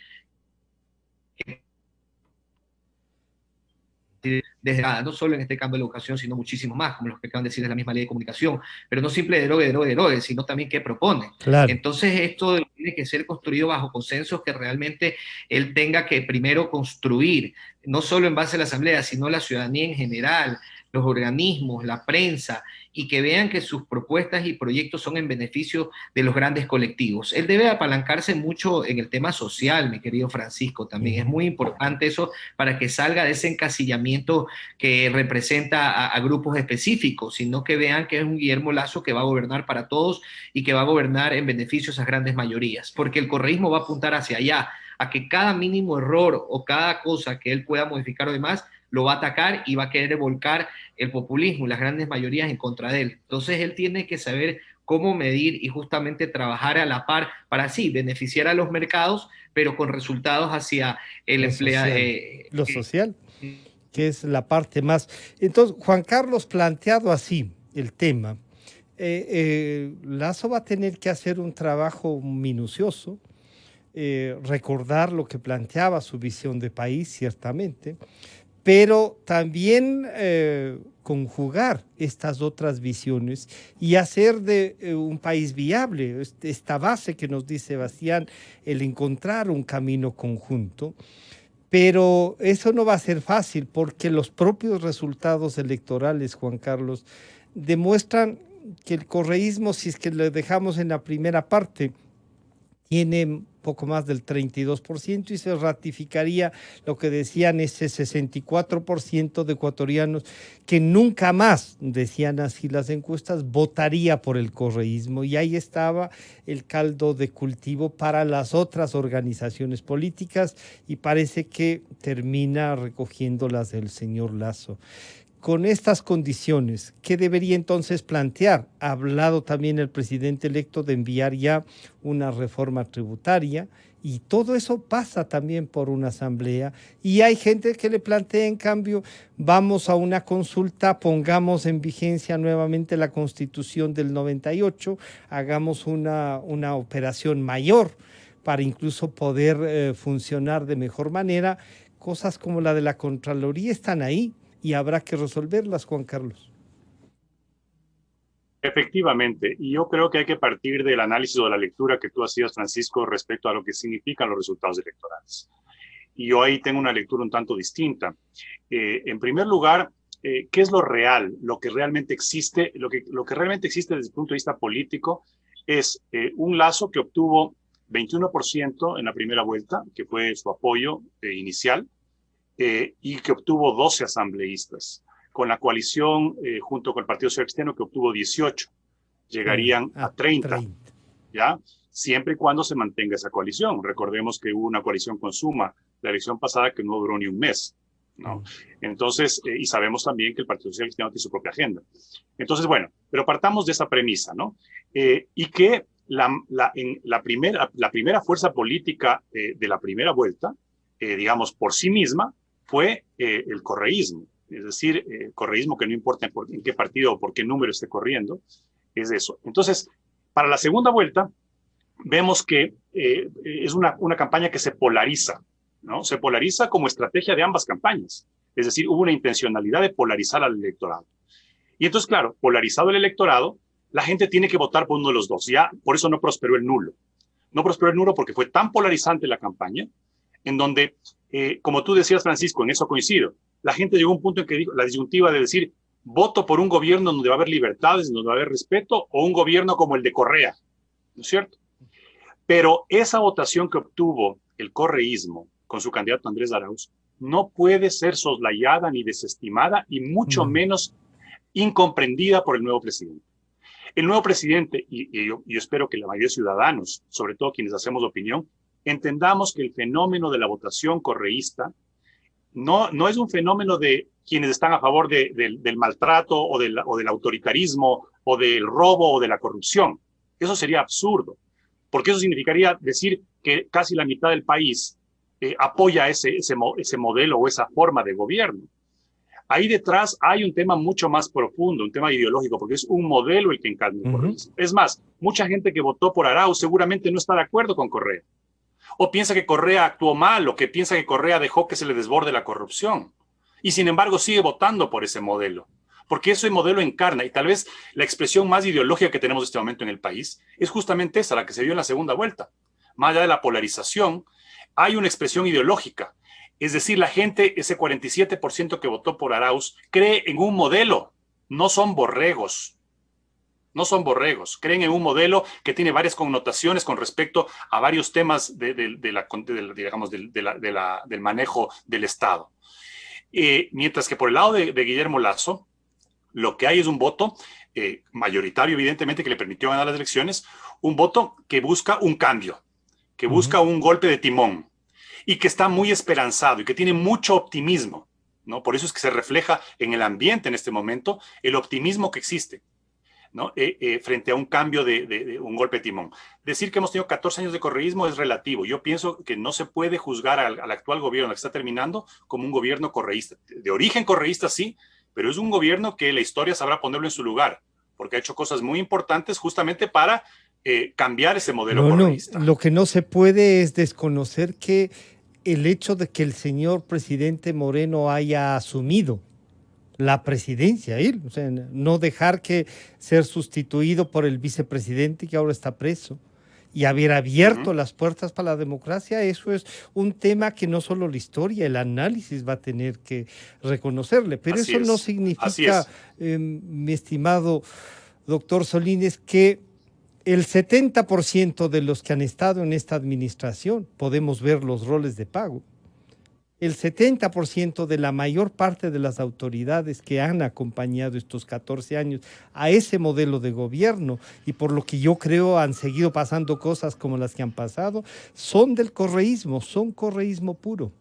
desde no solo en este cambio de la educación, sino muchísimo más, como los que acaban de decir de la misma ley de comunicación, pero no simple derogue, sino también qué propone. Claro. Entonces esto tiene que ser construido bajo consensos que realmente él tenga que primero construir, no solo en base a la Asamblea, sino la ciudadanía en general, los organismos, la prensa, y que vean que sus propuestas y proyectos son en beneficio de los grandes colectivos. Él debe apalancarse mucho en el tema social, mi querido Francisco, también. Es muy importante eso para que salga de ese encasillamiento que representa a grupos específicos, sino que vean que es un Guillermo Lasso que va a gobernar para todos y que va a gobernar en beneficio de esas grandes mayorías, porque el correísmo va a apuntar hacia allá, a que cada mínimo error o cada cosa que él pueda modificar o demás, lo va a atacar y va a querer volcar el populismo y las grandes mayorías en contra de él. entonces él tiene que saber cómo medir y justamente trabajar a la par para así beneficiar a los mercados, pero con resultados hacia el empleado. Lo social, que es la parte más. Entonces, Juan Carlos, planteado así el tema, Lasso va a tener que hacer un trabajo minucioso, recordar lo que planteaba su visión de país, ciertamente, pero también conjugar estas otras visiones y hacer de un país viable, esta base que nos dice Sebastián, el encontrar un camino conjunto. Pero eso no va a ser fácil porque los propios resultados electorales, Juan Carlos, demuestran que el correísmo, si es que lo dejamos en la primera parte, tiene poco más del 32% y se ratificaría lo que decían ese 64% de ecuatorianos que nunca más, decían así las encuestas, votaría por el correísmo. Y ahí estaba el caldo de cultivo para las otras organizaciones políticas y parece que termina recogiendo las del señor Lasso. Con estas condiciones, ¿qué debería entonces plantear? Ha hablado también el presidente electo de enviar ya una reforma tributaria y todo eso pasa también por una asamblea y hay gente que le plantea, en cambio, vamos a una consulta, pongamos en vigencia nuevamente la Constitución del 98, hagamos una operación mayor para incluso poder funcionar de mejor manera. Cosas como la de la Contraloría están ahí y habrá que resolverlas, Juan Carlos. Efectivamente, y yo creo que hay que partir del análisis o de la lectura que tú hacías, Francisco, respecto a lo que significan los resultados electorales. Y yo ahí tengo una lectura un tanto distinta. En primer lugar, ¿qué es lo real? Lo que realmente existe, lo que realmente existe desde el punto de vista político es un Lasso que obtuvo 21% en la primera vuelta, que fue su apoyo inicial, y que obtuvo 12 asambleístas. Con la coalición, junto con el Partido Social Cristiano, que obtuvo 18, llegarían a 30, ¿ya? Siempre y cuando se mantenga esa coalición. Recordemos que hubo una coalición con Suma la elección pasada que no duró ni un mes, ¿no? Entonces, y sabemos también que el Partido Social Cristiano tiene su propia agenda. Entonces, bueno, pero partamos de esa premisa, ¿no? Y que la primera fuerza política de la primera vuelta, digamos, por sí misma, fue el correísmo. Es decir, el correísmo, que no importa en qué partido o por qué número esté corriendo, es eso. Entonces, para la segunda vuelta, vemos que es una campaña que se polariza, ¿no? Se polariza como estrategia de ambas campañas. Es decir, hubo una intencionalidad de polarizar al electorado. Y entonces, claro, polarizado el electorado, la gente tiene que votar por uno de los dos. Ya, por eso no prosperó el nulo. No prosperó el nulo porque fue tan polarizante la campaña, en donde, como tú decías, Francisco, en eso coincido, la gente llegó a un punto en que dijo la disyuntiva de decir, voto por un gobierno donde va a haber libertades, donde va a haber respeto, o un gobierno como el de Correa, ¿no es cierto? Pero esa votación que obtuvo el correísmo con su candidato Andrés Arauz no puede ser soslayada ni desestimada y mucho menos incomprendida por el nuevo presidente. El nuevo presidente, y yo espero que la mayoría de ciudadanos, sobre todo quienes hacemos opinión, entendamos que el fenómeno de la votación correísta no es un fenómeno de quienes están a favor del maltrato o del autoritarismo o del robo o de la corrupción. Eso sería absurdo, porque eso significaría decir que casi la mitad del país apoya ese modelo o esa forma de gobierno. Ahí detrás hay un tema mucho más profundo, un tema ideológico, porque es un modelo el que encarna el correísmo. Es más, mucha gente que votó por Arauz seguramente no está de acuerdo con Correa, o piensa que Correa actuó mal, o que piensa que Correa dejó que se le desborde la corrupción, y sin embargo sigue votando por ese modelo, porque ese modelo encarna, y tal vez la expresión más ideológica que tenemos en este momento en el país es justamente esa, la que se dio en la segunda vuelta. Más allá de la polarización, hay una expresión ideológica. Es decir, la gente, ese 47% que votó por Arauz, cree en un modelo. No son borregos. No son borregos. Creen en un modelo que tiene varias connotaciones con respecto a varios temas del manejo del Estado. Mientras que por el lado de Guillermo Lasso, lo que hay es un voto mayoritario, evidentemente, que le permitió ganar las elecciones, un voto que busca un cambio, que busca un golpe de timón, y que está muy esperanzado y que tiene mucho optimismo, ¿no? Por eso es que se refleja en el ambiente en este momento el optimismo que existe, ¿no? Frente a un cambio de un golpe de timón. Decir que hemos tenido 14 años de correísmo es relativo. Yo pienso que no se puede juzgar al actual gobierno que está terminando como un gobierno correísta. De origen correísta sí, pero es un gobierno que la historia sabrá ponerlo en su lugar, porque ha hecho cosas muy importantes justamente para cambiar ese modelo correísta. Lo que no se puede es desconocer que el hecho de que el señor presidente Moreno haya asumido la presidencia, o sea, no dejar que ser sustituido por el vicepresidente que ahora está preso y haber abierto las puertas para la democracia, eso es un tema que no solo la historia, el análisis va a tener que reconocerle, pero eso no significa, mi estimado doctor Solínez, que el 70% de los que han estado en esta administración, podemos ver los roles de pago, el 70% de la mayor parte de las autoridades que han acompañado estos 14 años a ese modelo de gobierno, y por lo que yo creo han seguido pasando cosas como las que han pasado, son del correísmo, son correísmo puro.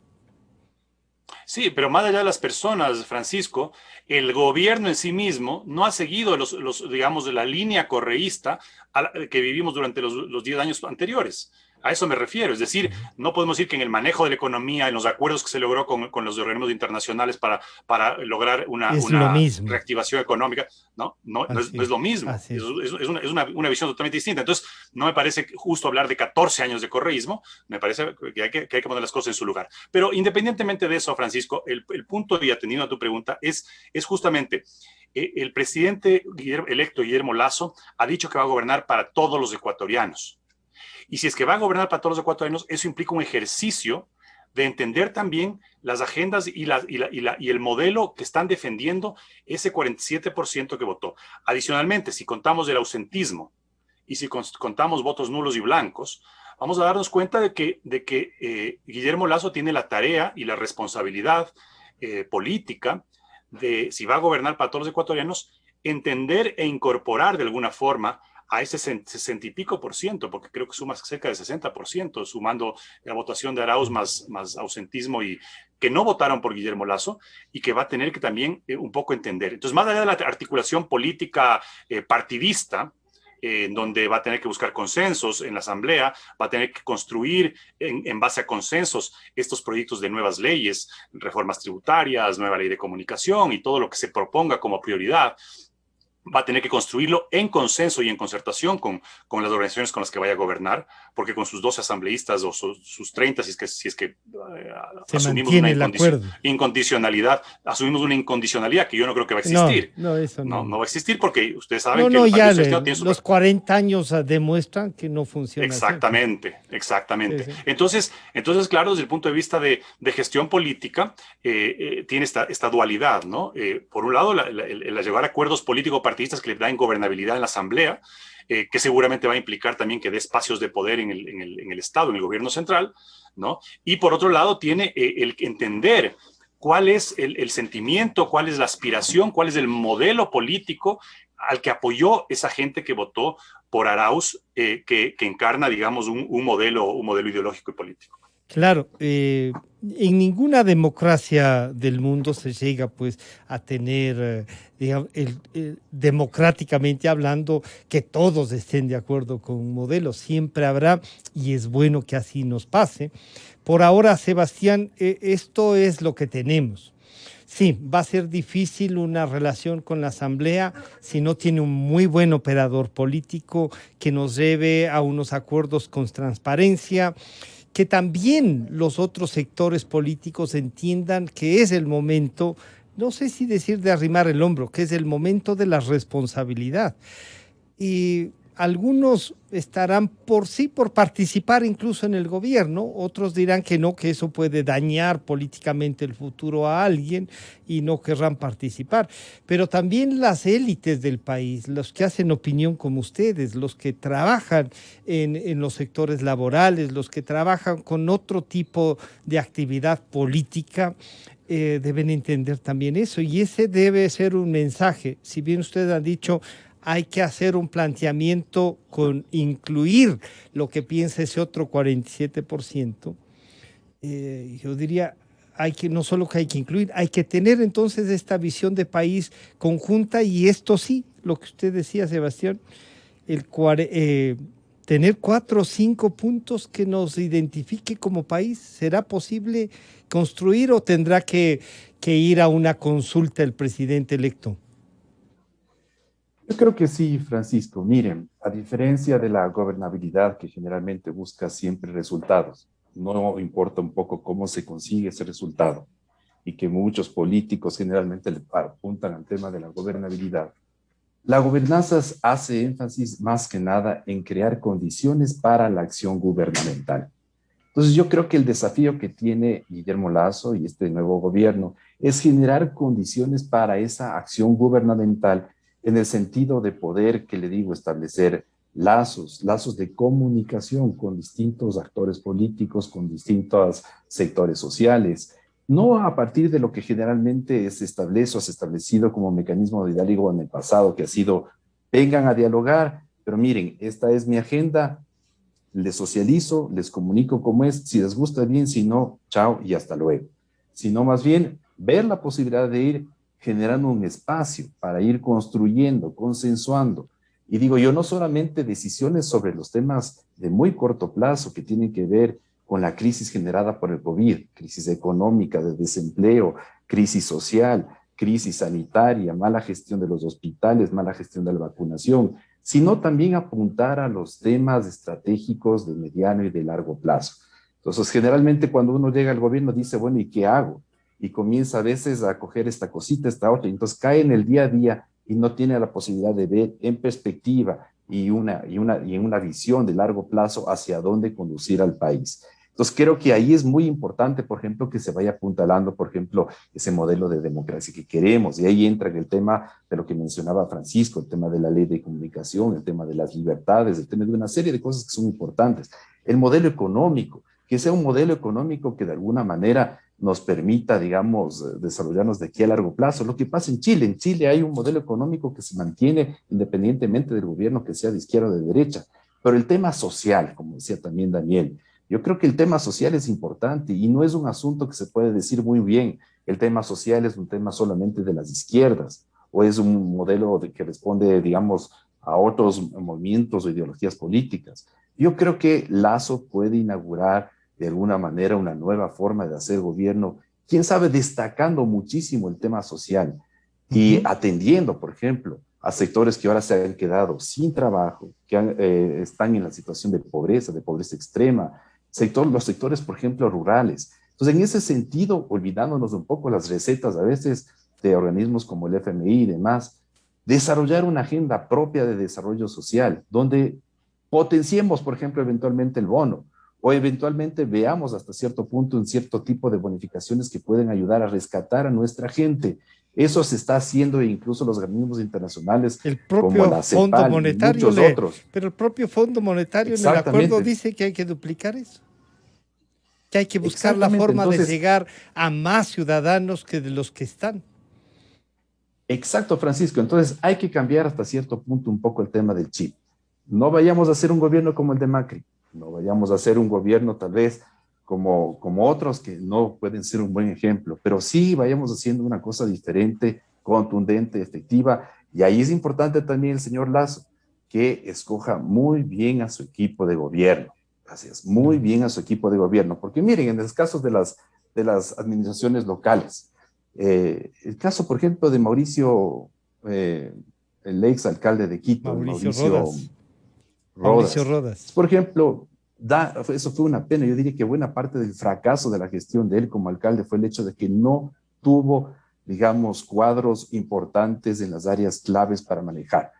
Sí, pero más allá de las personas, Francisco, el gobierno en sí mismo no ha seguido digamos, de la línea correísta que vivimos durante los 10 años anteriores. A eso me refiero. Es decir, no podemos decir que en el manejo de la economía, en los acuerdos que se logró con los organismos internacionales para lograr una reactivación económica, no es lo mismo. Es una visión totalmente distinta. Entonces, no me parece justo hablar de 14 años de correísmo. Me parece que hay que poner las cosas en su lugar. Pero independientemente de eso, Francisco, el punto, y atendiendo a tu pregunta, es justamente el presidente electo Guillermo Lasso ha dicho que va a gobernar para todos los ecuatorianos. Y si es que va a gobernar para todos los ecuatorianos, eso implica un ejercicio de entender también las agendas y el modelo que están defendiendo ese 47% que votó. Adicionalmente, si contamos el ausentismo y si contamos votos nulos y blancos, vamos a darnos cuenta de que Guillermo Lasso tiene la tarea y la responsabilidad política de, si va a gobernar para todos los ecuatorianos, entender e incorporar de alguna forma a ese 60 y pico por ciento, porque creo que suma cerca del 60%, sumando la votación de Arauz más ausentismo, y que no votaron por Guillermo Lasso, y que va a tener que también un poco entender. Entonces, más allá de la articulación política partidista, en donde va a tener que buscar consensos en la Asamblea, va a tener que construir en base a consensos estos proyectos de nuevas leyes, reformas tributarias, nueva ley de comunicación y todo lo que se proponga como prioridad. Va a tener que construirlo en consenso y en concertación con las organizaciones con las que vaya a gobernar, porque con sus 12 asambleístas o sus 30, si es que asumimos una incondicionalidad, asumimos una incondicionalidad que yo no creo que va a existir. Eso no va a existir, porque ustedes saben que los 40 años demuestran que no funciona. Exactamente. Sí. Entonces, claro, desde el punto de vista de gestión política, tiene esta dualidad, ¿no? Por un lado, el llevar acuerdos políticos bipartidistas que le dan gobernabilidad en la Asamblea, que seguramente va a implicar también que dé espacios de poder en el Estado, en el gobierno central, ¿no? Y por otro lado tiene el entender cuál es el sentimiento, cuál es la aspiración, cuál es el modelo político al que apoyó esa gente que votó por Arauz, que encarna, digamos, un modelo ideológico y político. Claro, en ninguna democracia del mundo se llega pues a tener, digamos, democráticamente hablando, que todos estén de acuerdo con un modelo. Siempre habrá, y es bueno que así nos pase. Por ahora, Sebastián, esto es lo que tenemos. Sí, va a ser difícil una relación con la Asamblea si no tiene un muy buen operador político que nos lleve a unos acuerdos con transparencia, que también los otros sectores políticos entiendan que es el momento, no sé si decir de arrimar el hombro, que es el momento de la responsabilidad. Y algunos estarán por sí, por participar incluso en el gobierno, otros dirán que no, que eso puede dañar políticamente el futuro a alguien y no querrán participar. Pero también las élites del país, los que hacen opinión como ustedes, los que trabajan en los sectores laborales, los que trabajan con otro tipo de actividad política, deben entender también eso. Y ese debe ser un mensaje. Si bien ustedes han dicho, hay que hacer un planteamiento con incluir lo que piensa ese otro 47%. Yo diría, no solo que hay que incluir, hay que tener entonces esta visión de país conjunta, y esto sí, lo que usted decía, Sebastián, tener 4 o 5 puntos que nos identifique como país. ¿Será posible construir o tendrá que ir a una consulta el presidente electo? Yo creo que sí, Francisco. Miren, a diferencia de la gobernabilidad que generalmente busca siempre resultados, no importa un poco cómo se consigue ese resultado, y que muchos políticos generalmente le apuntan al tema de la gobernabilidad. La gobernanza hace énfasis más que nada en crear condiciones para la acción gubernamental. Entonces yo creo que el desafío que tiene Guillermo Lasso y este nuevo gobierno es generar condiciones para esa acción gubernamental, en el sentido de poder, que le digo, establecer lazos de comunicación con distintos actores políticos, con distintos sectores sociales, no a partir de lo que generalmente se establece o se ha establecido como mecanismo de diálogo en el pasado, que ha sido, vengan a dialogar, pero miren, esta es mi agenda, les socializo, les comunico cómo es, si les gusta bien, si no, chao y hasta luego. Sino más bien ver la posibilidad de ir generando un espacio para ir construyendo, consensuando. Y digo yo, no solamente decisiones sobre los temas de muy corto plazo que tienen que ver con la crisis generada por el COVID, crisis económica, de desempleo, crisis social, crisis sanitaria, mala gestión de los hospitales, mala gestión de la vacunación, sino también apuntar a los temas estratégicos de mediano y de largo plazo. Entonces, generalmente cuando uno llega al gobierno dice, bueno, ¿y qué hago? Y comienza a veces a coger esta cosita, esta otra, y entonces cae en el día a día y no tiene la posibilidad de ver en perspectiva y en una visión de largo plazo hacia dónde conducir al país. Entonces creo que ahí es muy importante, por ejemplo, que se vaya apuntalando, por ejemplo, ese modelo de democracia que queremos. Y ahí entra en el tema de lo que mencionaba Francisco, el tema de la ley de comunicación, el tema de las libertades, el tema de una serie de cosas que son importantes. El modelo económico, que sea un modelo económico que de alguna manera nos permita, digamos, desarrollarnos de aquí a largo plazo. Lo que pasa en Chile hay un modelo económico que se mantiene independientemente del gobierno, que sea de izquierda o de derecha. Pero el tema social, como decía también Daniel, yo creo que el tema social es importante y no es un asunto que se puede decir muy bien. El tema social es un tema solamente de las izquierdas, o es un modelo que responde, digamos, a otros movimientos o ideologías políticas. Yo creo que Lasso puede inaugurar de alguna manera una nueva forma de hacer gobierno, quién sabe, destacando muchísimo el tema social y atendiendo, por ejemplo, a sectores que ahora se han quedado sin trabajo, que están en la situación de pobreza extrema, los sectores, por ejemplo, rurales. Entonces, en ese sentido, olvidándonos un poco las recetas a veces de organismos como el FMI y demás, desarrollar una agenda propia de desarrollo social, donde potenciemos, por ejemplo, eventualmente el bono, o eventualmente veamos hasta cierto punto un cierto tipo de bonificaciones que pueden ayudar a rescatar a nuestra gente Eso se está haciendo incluso los organismos internacionales El como propio la Fondo CEPAL y Monetario, muchos otros. pero el propio Fondo Monetario en el acuerdo Exactamente, dice que hay que duplicar eso, que hay que buscar la exactamente. forma de Entonces, llegar a más ciudadanos que de los que están. exacto, Francisco. Entonces hay que cambiar hasta cierto punto un poco el tema del chip. No vayamos a hacer un gobierno como el de Macri, no vayamos a hacer un gobierno tal vez como otros que no pueden ser un buen ejemplo, pero sí vayamos haciendo una cosa diferente, contundente, efectiva. Y ahí es importante también el señor Lazo, que escoja muy bien a su equipo de gobierno. Gracias, muy bien a su equipo de gobierno, porque miren, en los casos de las administraciones locales, el caso, por ejemplo, de Mauricio, eh, el ex alcalde de Quito, de Mauricio Mauricio Rodas. Mauricio Rodas. Rodas. Por ejemplo, eso fue una pena. Yo diría que buena parte del fracaso de la gestión de él como alcalde fue el hecho de que no tuvo, digamos, cuadros importantes en las áreas claves para manejar.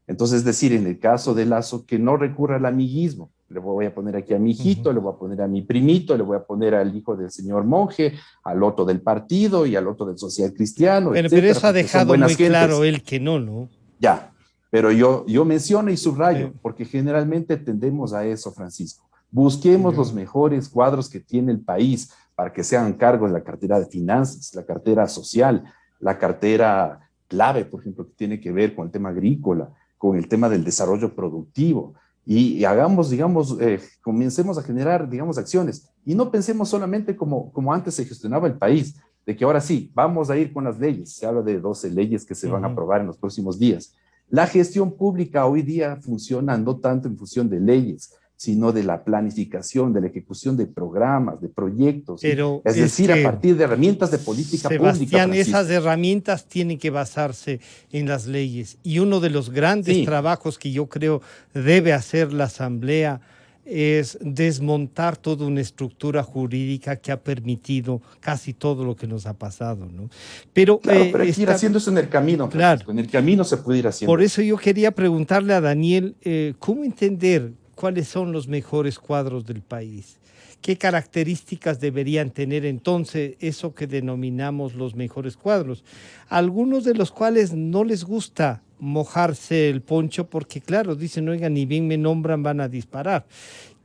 Entonces, es decir, en el caso de Lazo, que no recurra al amiguismo. Le voy a poner aquí a mi hijito, le voy a poner a mi primito, le voy a poner al hijo del señor monje, al otro del partido y al otro del social cristiano, Bueno, pero etcétera, eso ha porque son dejado buenas muy claro gentes. él que no, ¿no? Ya, pero yo menciono y Eh, subrayo, porque generalmente tendemos a eso, Francisco. Busquemos los ya. mejores cuadros que tiene el país para que se hagan cargo de la cartera de finanzas, la cartera social, la cartera clave, por ejemplo, que tiene que ver con el tema agrícola, con el tema del desarrollo productivo. Y hagamos, digamos, comencemos a generar, digamos, acciones. Y no pensemos solamente como antes se gestionaba el país, de que ahora sí, vamos a ir con las leyes. Se habla de 12 leyes que se van a aprobar en los próximos días. La gestión pública hoy día funciona no tanto en función de leyes, sino de la planificación, de la ejecución de programas, de proyectos, ¿sí? Pero Es es decir, a que, partir de herramientas de política pública, Sebastián, esas Francisco. herramientas tienen que basarse en las leyes. Y uno de los grandes Sí, trabajos que yo creo debe hacer la Asamblea es desmontar toda una estructura jurídica que ha permitido casi todo lo que nos ha pasado, ¿no? Pero claro, pero hay que ir está, haciendo eso en el camino, claro, Francisco. En el camino se puede ir haciendo por eso. eso yo quería preguntarle a Daniel, ¿cómo entender cuáles son los mejores cuadros del país? ¿Qué características deberían tener entonces eso que denominamos los mejores cuadros? Algunos de los cuales no les gusta mojarse el poncho porque, claro, dicen, oiga, ni bien me nombran, van a disparar.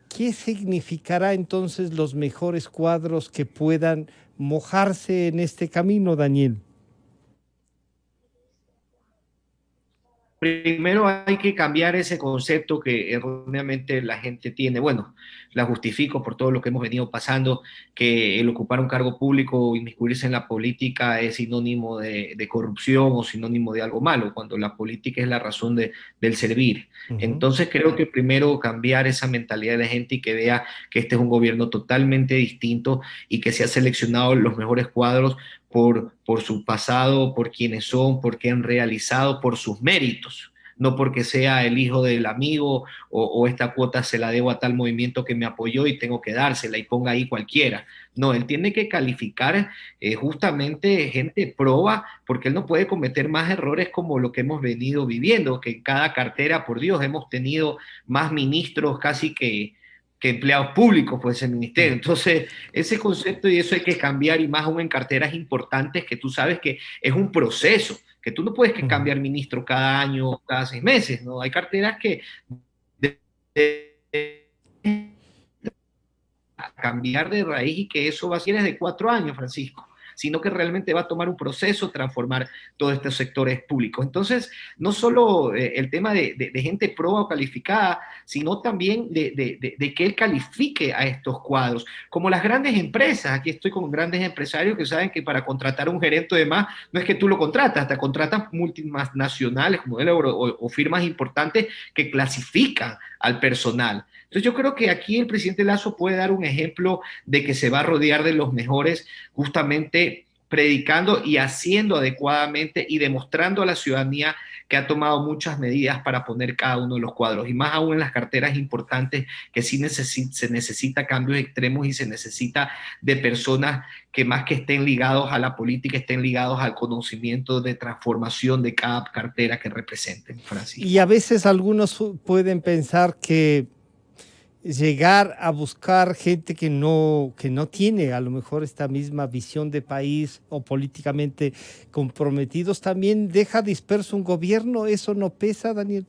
¿Qué significará entonces los mejores cuadros que puedan mojarse en este camino, Daniel? Primero hay que cambiar ese concepto que erróneamente la gente tiene. Bueno, la justifico por todo lo que hemos venido pasando, que el ocupar un cargo público o inmiscuirse en la política es sinónimo de corrupción o sinónimo de algo malo, cuando la política es la razón del servir. Ujú. Entonces creo que primero cambiar esa mentalidad de la gente y que vea que este es un gobierno totalmente distinto y que se ha seleccionado los mejores cuadros por su pasado, por quienes son, por qué han realizado, por sus méritos, no porque sea el hijo del amigo o esta cuota se la debo a tal movimiento que me apoyó y tengo que dársela y ponga ahí cualquiera. No, él tiene que calificar justamente gente proba, porque él no puede cometer más errores como lo que hemos venido viviendo, que en cada cartera, por Dios, hemos tenido más ministros casi que empleados públicos, pues el ministerio. Entonces, ese concepto y eso hay que cambiar y más aún en carteras importantes que tú sabes que es un proceso, que tú no puedes que Ujú. cambiar ministro cada año, cada 6 meses, ¿no? Hay carteras que de, de, cambiar de raíz y que eso va a ser de 4 años, Francisco, sino que realmente va a tomar un proceso transformar todos estos sectores públicos. Entonces, no solo el tema de gente proba o calificada, sino también de que él califique a estos cuadros, como las grandes empresas. Aquí estoy con grandes empresarios que saben que para contratar un gerente de más, no es que tú lo contratas, te contratas multinacionales como él o firmas importantes que clasifican al personal. Entonces yo creo que aquí el presidente Lazo puede dar un ejemplo de que se va a rodear de los mejores justamente predicando y haciendo adecuadamente y demostrando a la ciudadanía que ha tomado muchas medidas para poner cada uno de los cuadros y más aún en las carteras importantes que sí se necesita cambios extremos y se necesita de personas que más que estén ligados a la política, estén ligados al conocimiento de transformación de cada cartera que representen, Francisco. Y a veces algunos pueden pensar que llegar a buscar gente que no tiene a lo mejor esta misma visión de país o políticamente comprometidos, también deja disperso un gobierno. ¿Eso no pesa, Daniel?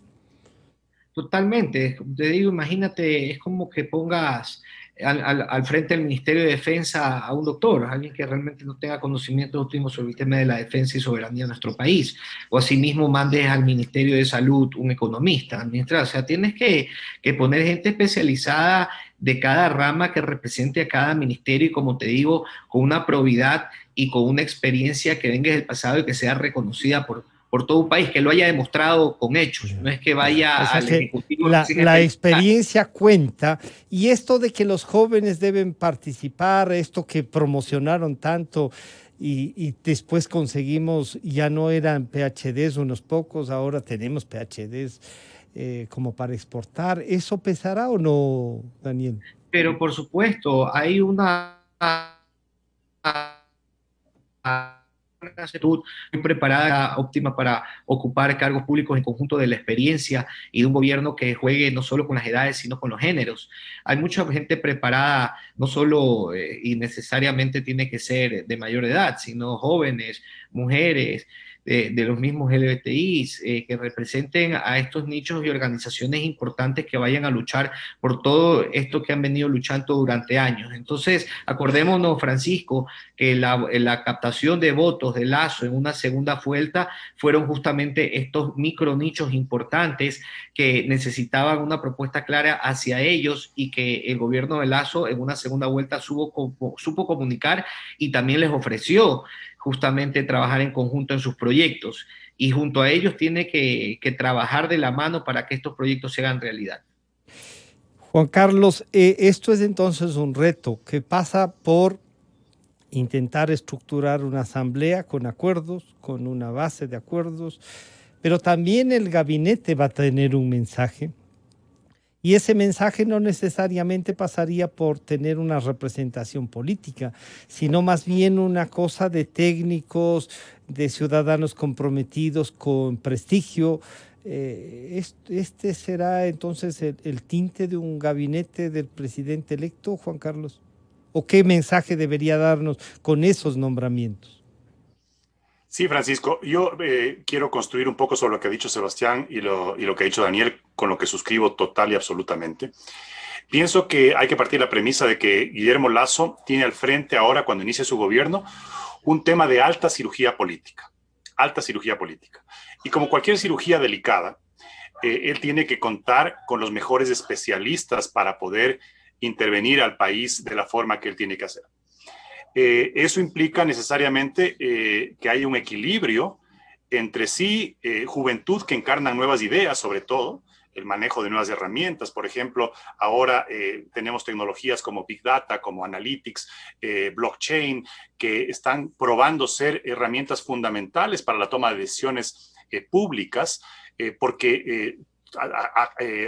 Totalmente, te digo, imagínate, es como que pongas al frente del Ministerio de Defensa a un doctor, alguien que realmente no tenga conocimiento último sobre el tema de la defensa y soberanía de nuestro país, o asimismo mandes al Ministerio de Salud un economista, administrar, o sea, tienes que poner gente especializada de cada rama que represente a cada ministerio y como te digo, con una probidad y con una experiencia que venga del pasado y que sea reconocida por todo un país, que lo haya demostrado con hechos, no es que O vaya sea al que Ejecutivo sin la experiencia. experiencia cuenta, y esto de que los jóvenes deben participar, esto que promocionaron tanto y después conseguimos, ya no eran PhDs unos pocos, ahora tenemos PhDs como para exportar, ¿eso pesará o no, Daniel? Pero por supuesto, hay una actitud muy preparada, óptima para ocupar cargos públicos en conjunto de la experiencia y de un gobierno que juegue no solo con las edades, sino con los géneros. Hay mucha gente preparada, no solo y necesariamente tiene que ser de mayor edad, sino jóvenes, mujeres, de los mismos LGBTIs, que representen a estos nichos y organizaciones importantes que vayan a luchar por todo esto que han venido luchando durante años. Entonces, acordémonos, Francisco, que la captación de votos de Lazo en una segunda vuelta fueron justamente estos micronichos importantes que necesitaban una propuesta clara hacia ellos y que el gobierno de Lazo en una segunda vuelta supo comunicar y también les ofreció justamente trabajar en conjunto en sus proyectos. Y junto a ellos tiene que trabajar de la mano para que estos proyectos se hagan realidad. Juan Carlos, esto es entonces un reto que pasa por intentar estructurar una asamblea con acuerdos, con una base de acuerdos, pero también el gabinete va a tener un mensaje y ese mensaje no necesariamente pasaría por tener una representación política, sino más bien una cosa de técnicos, de ciudadanos comprometidos con prestigio. Este será entonces el tinte de un gabinete del presidente electo, Juan Carlos. ¿O qué mensaje debería darnos con esos nombramientos? Sí, Francisco, yo quiero construir un poco sobre lo que ha dicho Sebastián y lo que ha dicho Daniel, con lo que suscribo total y absolutamente. Pienso que hay que partir de la premisa de que Guillermo Lasso tiene al frente ahora, cuando inicie su gobierno, un tema de alta cirugía política. Alta cirugía política. Y como cualquier cirugía delicada, él tiene que contar con los mejores especialistas para poder intervenir al país de la forma que él tiene que hacer. Eso implica necesariamente que hay un equilibrio entre sí, juventud que encarna nuevas ideas, sobre todo, el manejo de nuevas herramientas. Por ejemplo, ahora tenemos tecnologías como Big Data, como Analytics, blockchain, que están probando ser herramientas fundamentales para la toma de decisiones públicas, porque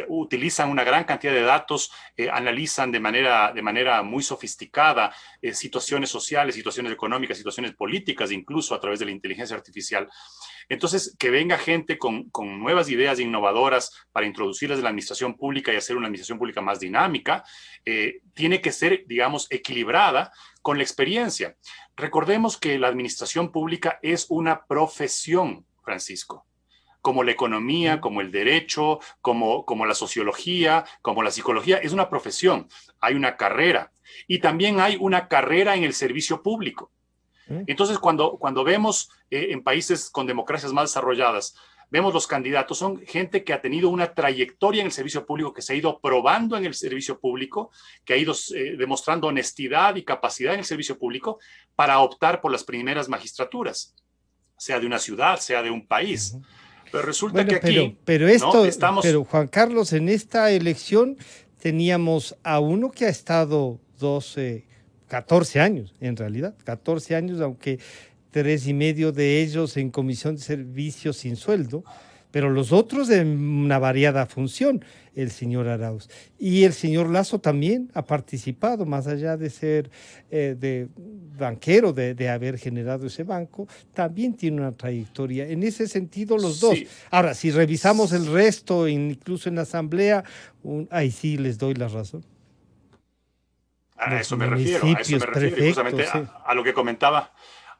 utilizan una gran cantidad de datos, analizan de manera muy sofisticada situaciones sociales, situaciones económicas, situaciones políticas, incluso a través de la inteligencia artificial. Entonces, que venga gente con nuevas ideas innovadoras para introducirlas en la administración pública y hacer una administración pública más dinámica, tiene que ser, digamos, equilibrada con la experiencia. Recordemos que la administración pública es una profesión, Francisco, como la economía, como el derecho, como la sociología, como la psicología, es una profesión, hay una carrera y también hay una carrera en el servicio público. Entonces, cuando vemos en países con democracias más desarrolladas, vemos los candidatos, son gente que ha tenido una trayectoria en el servicio público, que se ha ido probando en el servicio público, que ha ido demostrando honestidad y capacidad en el servicio público para optar por las primeras magistraturas, sea de una ciudad, sea de un país. Pero resulta Bueno, que aquí, pero esto, ¿no? Estamos... pero Juan Carlos, en esta elección teníamos a uno que ha estado 14 años, en realidad, 14 años, aunque 3 y medio de ellos en comisión de servicios sin sueldo, pero los otros en una variada función, el señor Arauz. Y el señor Lasso también ha participado, más allá de ser de banquero, de haber generado ese banco, también tiene una trayectoria. En ese sentido, los dos. Ahora, si revisamos el resto, incluso en la Asamblea, ahí sí les doy la razón. A eso me refiero, justamente sí. a lo que comentaba.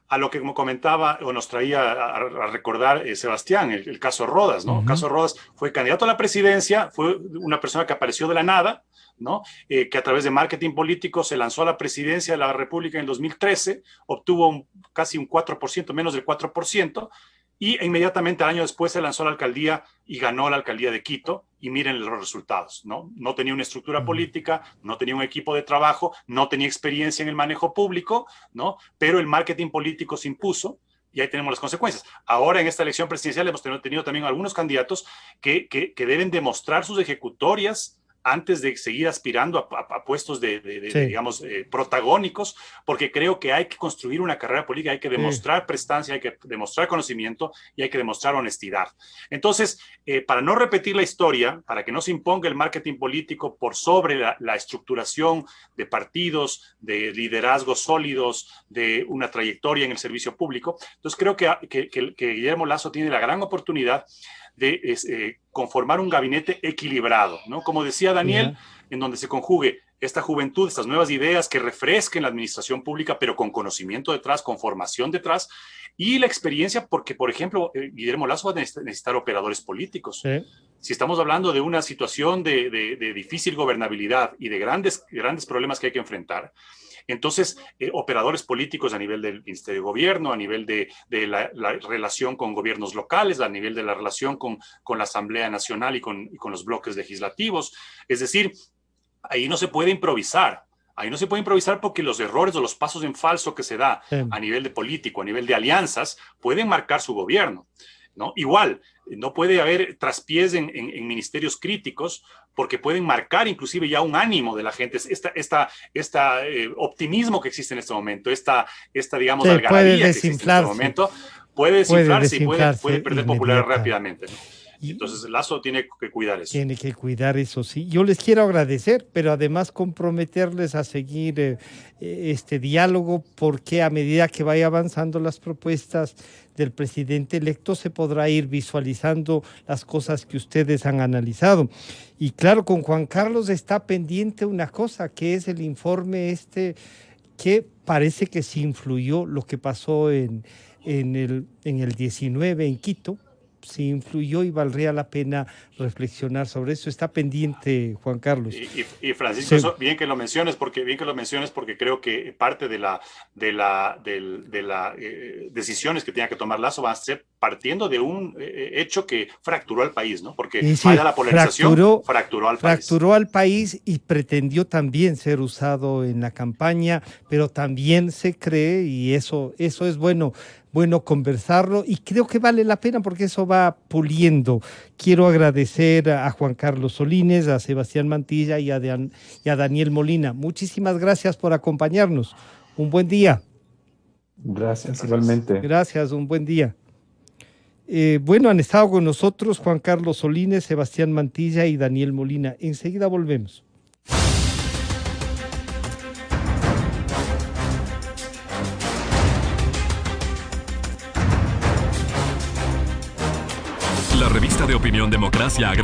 A lo que como comentaba o nos traía a recordar Sebastián, el caso Rodas, ¿no? El caso Rodas fue candidato a la presidencia, fue una persona que apareció de la nada, ¿no? Que a través de marketing político se lanzó a la presidencia de la República en el 2013, obtuvo casi un 4%, menos del 4%, y inmediatamente al año después se lanzó a la alcaldía y ganó la alcaldía de Quito, y miren los resultados, ¿no? No tenía una estructura política, no tenía un equipo de trabajo, no tenía experiencia en el manejo público, ¿no? Pero el marketing político se impuso, y ahí tenemos las consecuencias. Ahora en esta elección presidencial hemos tenido también algunos candidatos que deben demostrar sus ejecutorias antes de seguir aspirando a puestos digamos, protagónicos, porque creo que hay que construir una carrera política, hay que demostrar prestancia, hay que demostrar conocimiento y hay que demostrar honestidad. Entonces, para no repetir la historia, para que no se imponga el marketing político por sobre la estructuración de partidos, de liderazgos sólidos, de una trayectoria en el servicio público, entonces creo que Guillermo Lasso tiene la gran oportunidad de conformar un gabinete equilibrado, ¿no? Como decía Daniel, en donde se conjugue esta juventud, estas nuevas ideas que refresquen la administración pública, pero con conocimiento detrás, con formación detrás, y la experiencia, porque, por ejemplo, Guillermo Lasso va a necesitar operadores políticos. Si estamos hablando de una situación de difícil gobernabilidad y de grandes problemas que hay que enfrentar, entonces, operadores políticos a nivel del Ministerio de Gobierno, a nivel de la relación con gobiernos locales, a nivel de la relación con la Asamblea Nacional y con los bloques legislativos. Es decir, ahí no se puede improvisar. Ahí no se puede improvisar porque los errores o los pasos en falso que se da a nivel de político, a nivel de alianzas, pueden marcar su gobierno, ¿no? Igual, no puede haber traspiés en ministerios críticos porque pueden marcar inclusive ya un ánimo de la gente, optimismo que existe en este momento, digamos, algarabía que existe en este momento, puede desinflarse y puede perder popularidad rápidamente, ¿no? Entonces Lasso tiene que cuidar eso. Tiene que cuidar eso, sí. Yo les quiero agradecer, pero además comprometerles a seguir este diálogo, porque a medida que vaya avanzando las propuestas del presidente electo se podrá ir visualizando las cosas que ustedes han analizado. Y claro, con Juan Carlos está pendiente una cosa, que es el informe que parece que sí influyó lo que pasó en el 19 en Quito. Sí influyó y valdría la pena reflexionar sobre eso. Está pendiente, Juan Carlos. Y Francisco, eso, bien que lo menciones porque creo que parte de las decisiones que tenga que tomar Lasso van a ser partiendo de un hecho que fracturó al país, ¿no? Porque vaya la polarización, fracturó al país. Fracturó al país y pretendió también ser usado en la campaña, pero también se cree, y eso es bueno conversarlo, y creo que vale la pena porque eso va puliendo. Quiero agradecer a Juan Carlos Solínez, a Sebastián Mantilla y a Daniel Molina. Muchísimas gracias por acompañarnos. Un buen día. Gracias, igualmente. Gracias, un buen día. Bueno, han estado con nosotros Juan Carlos Solínez, Sebastián Mantilla y Daniel Molina. Enseguida volvemos. La revista de opinión Democracia agradece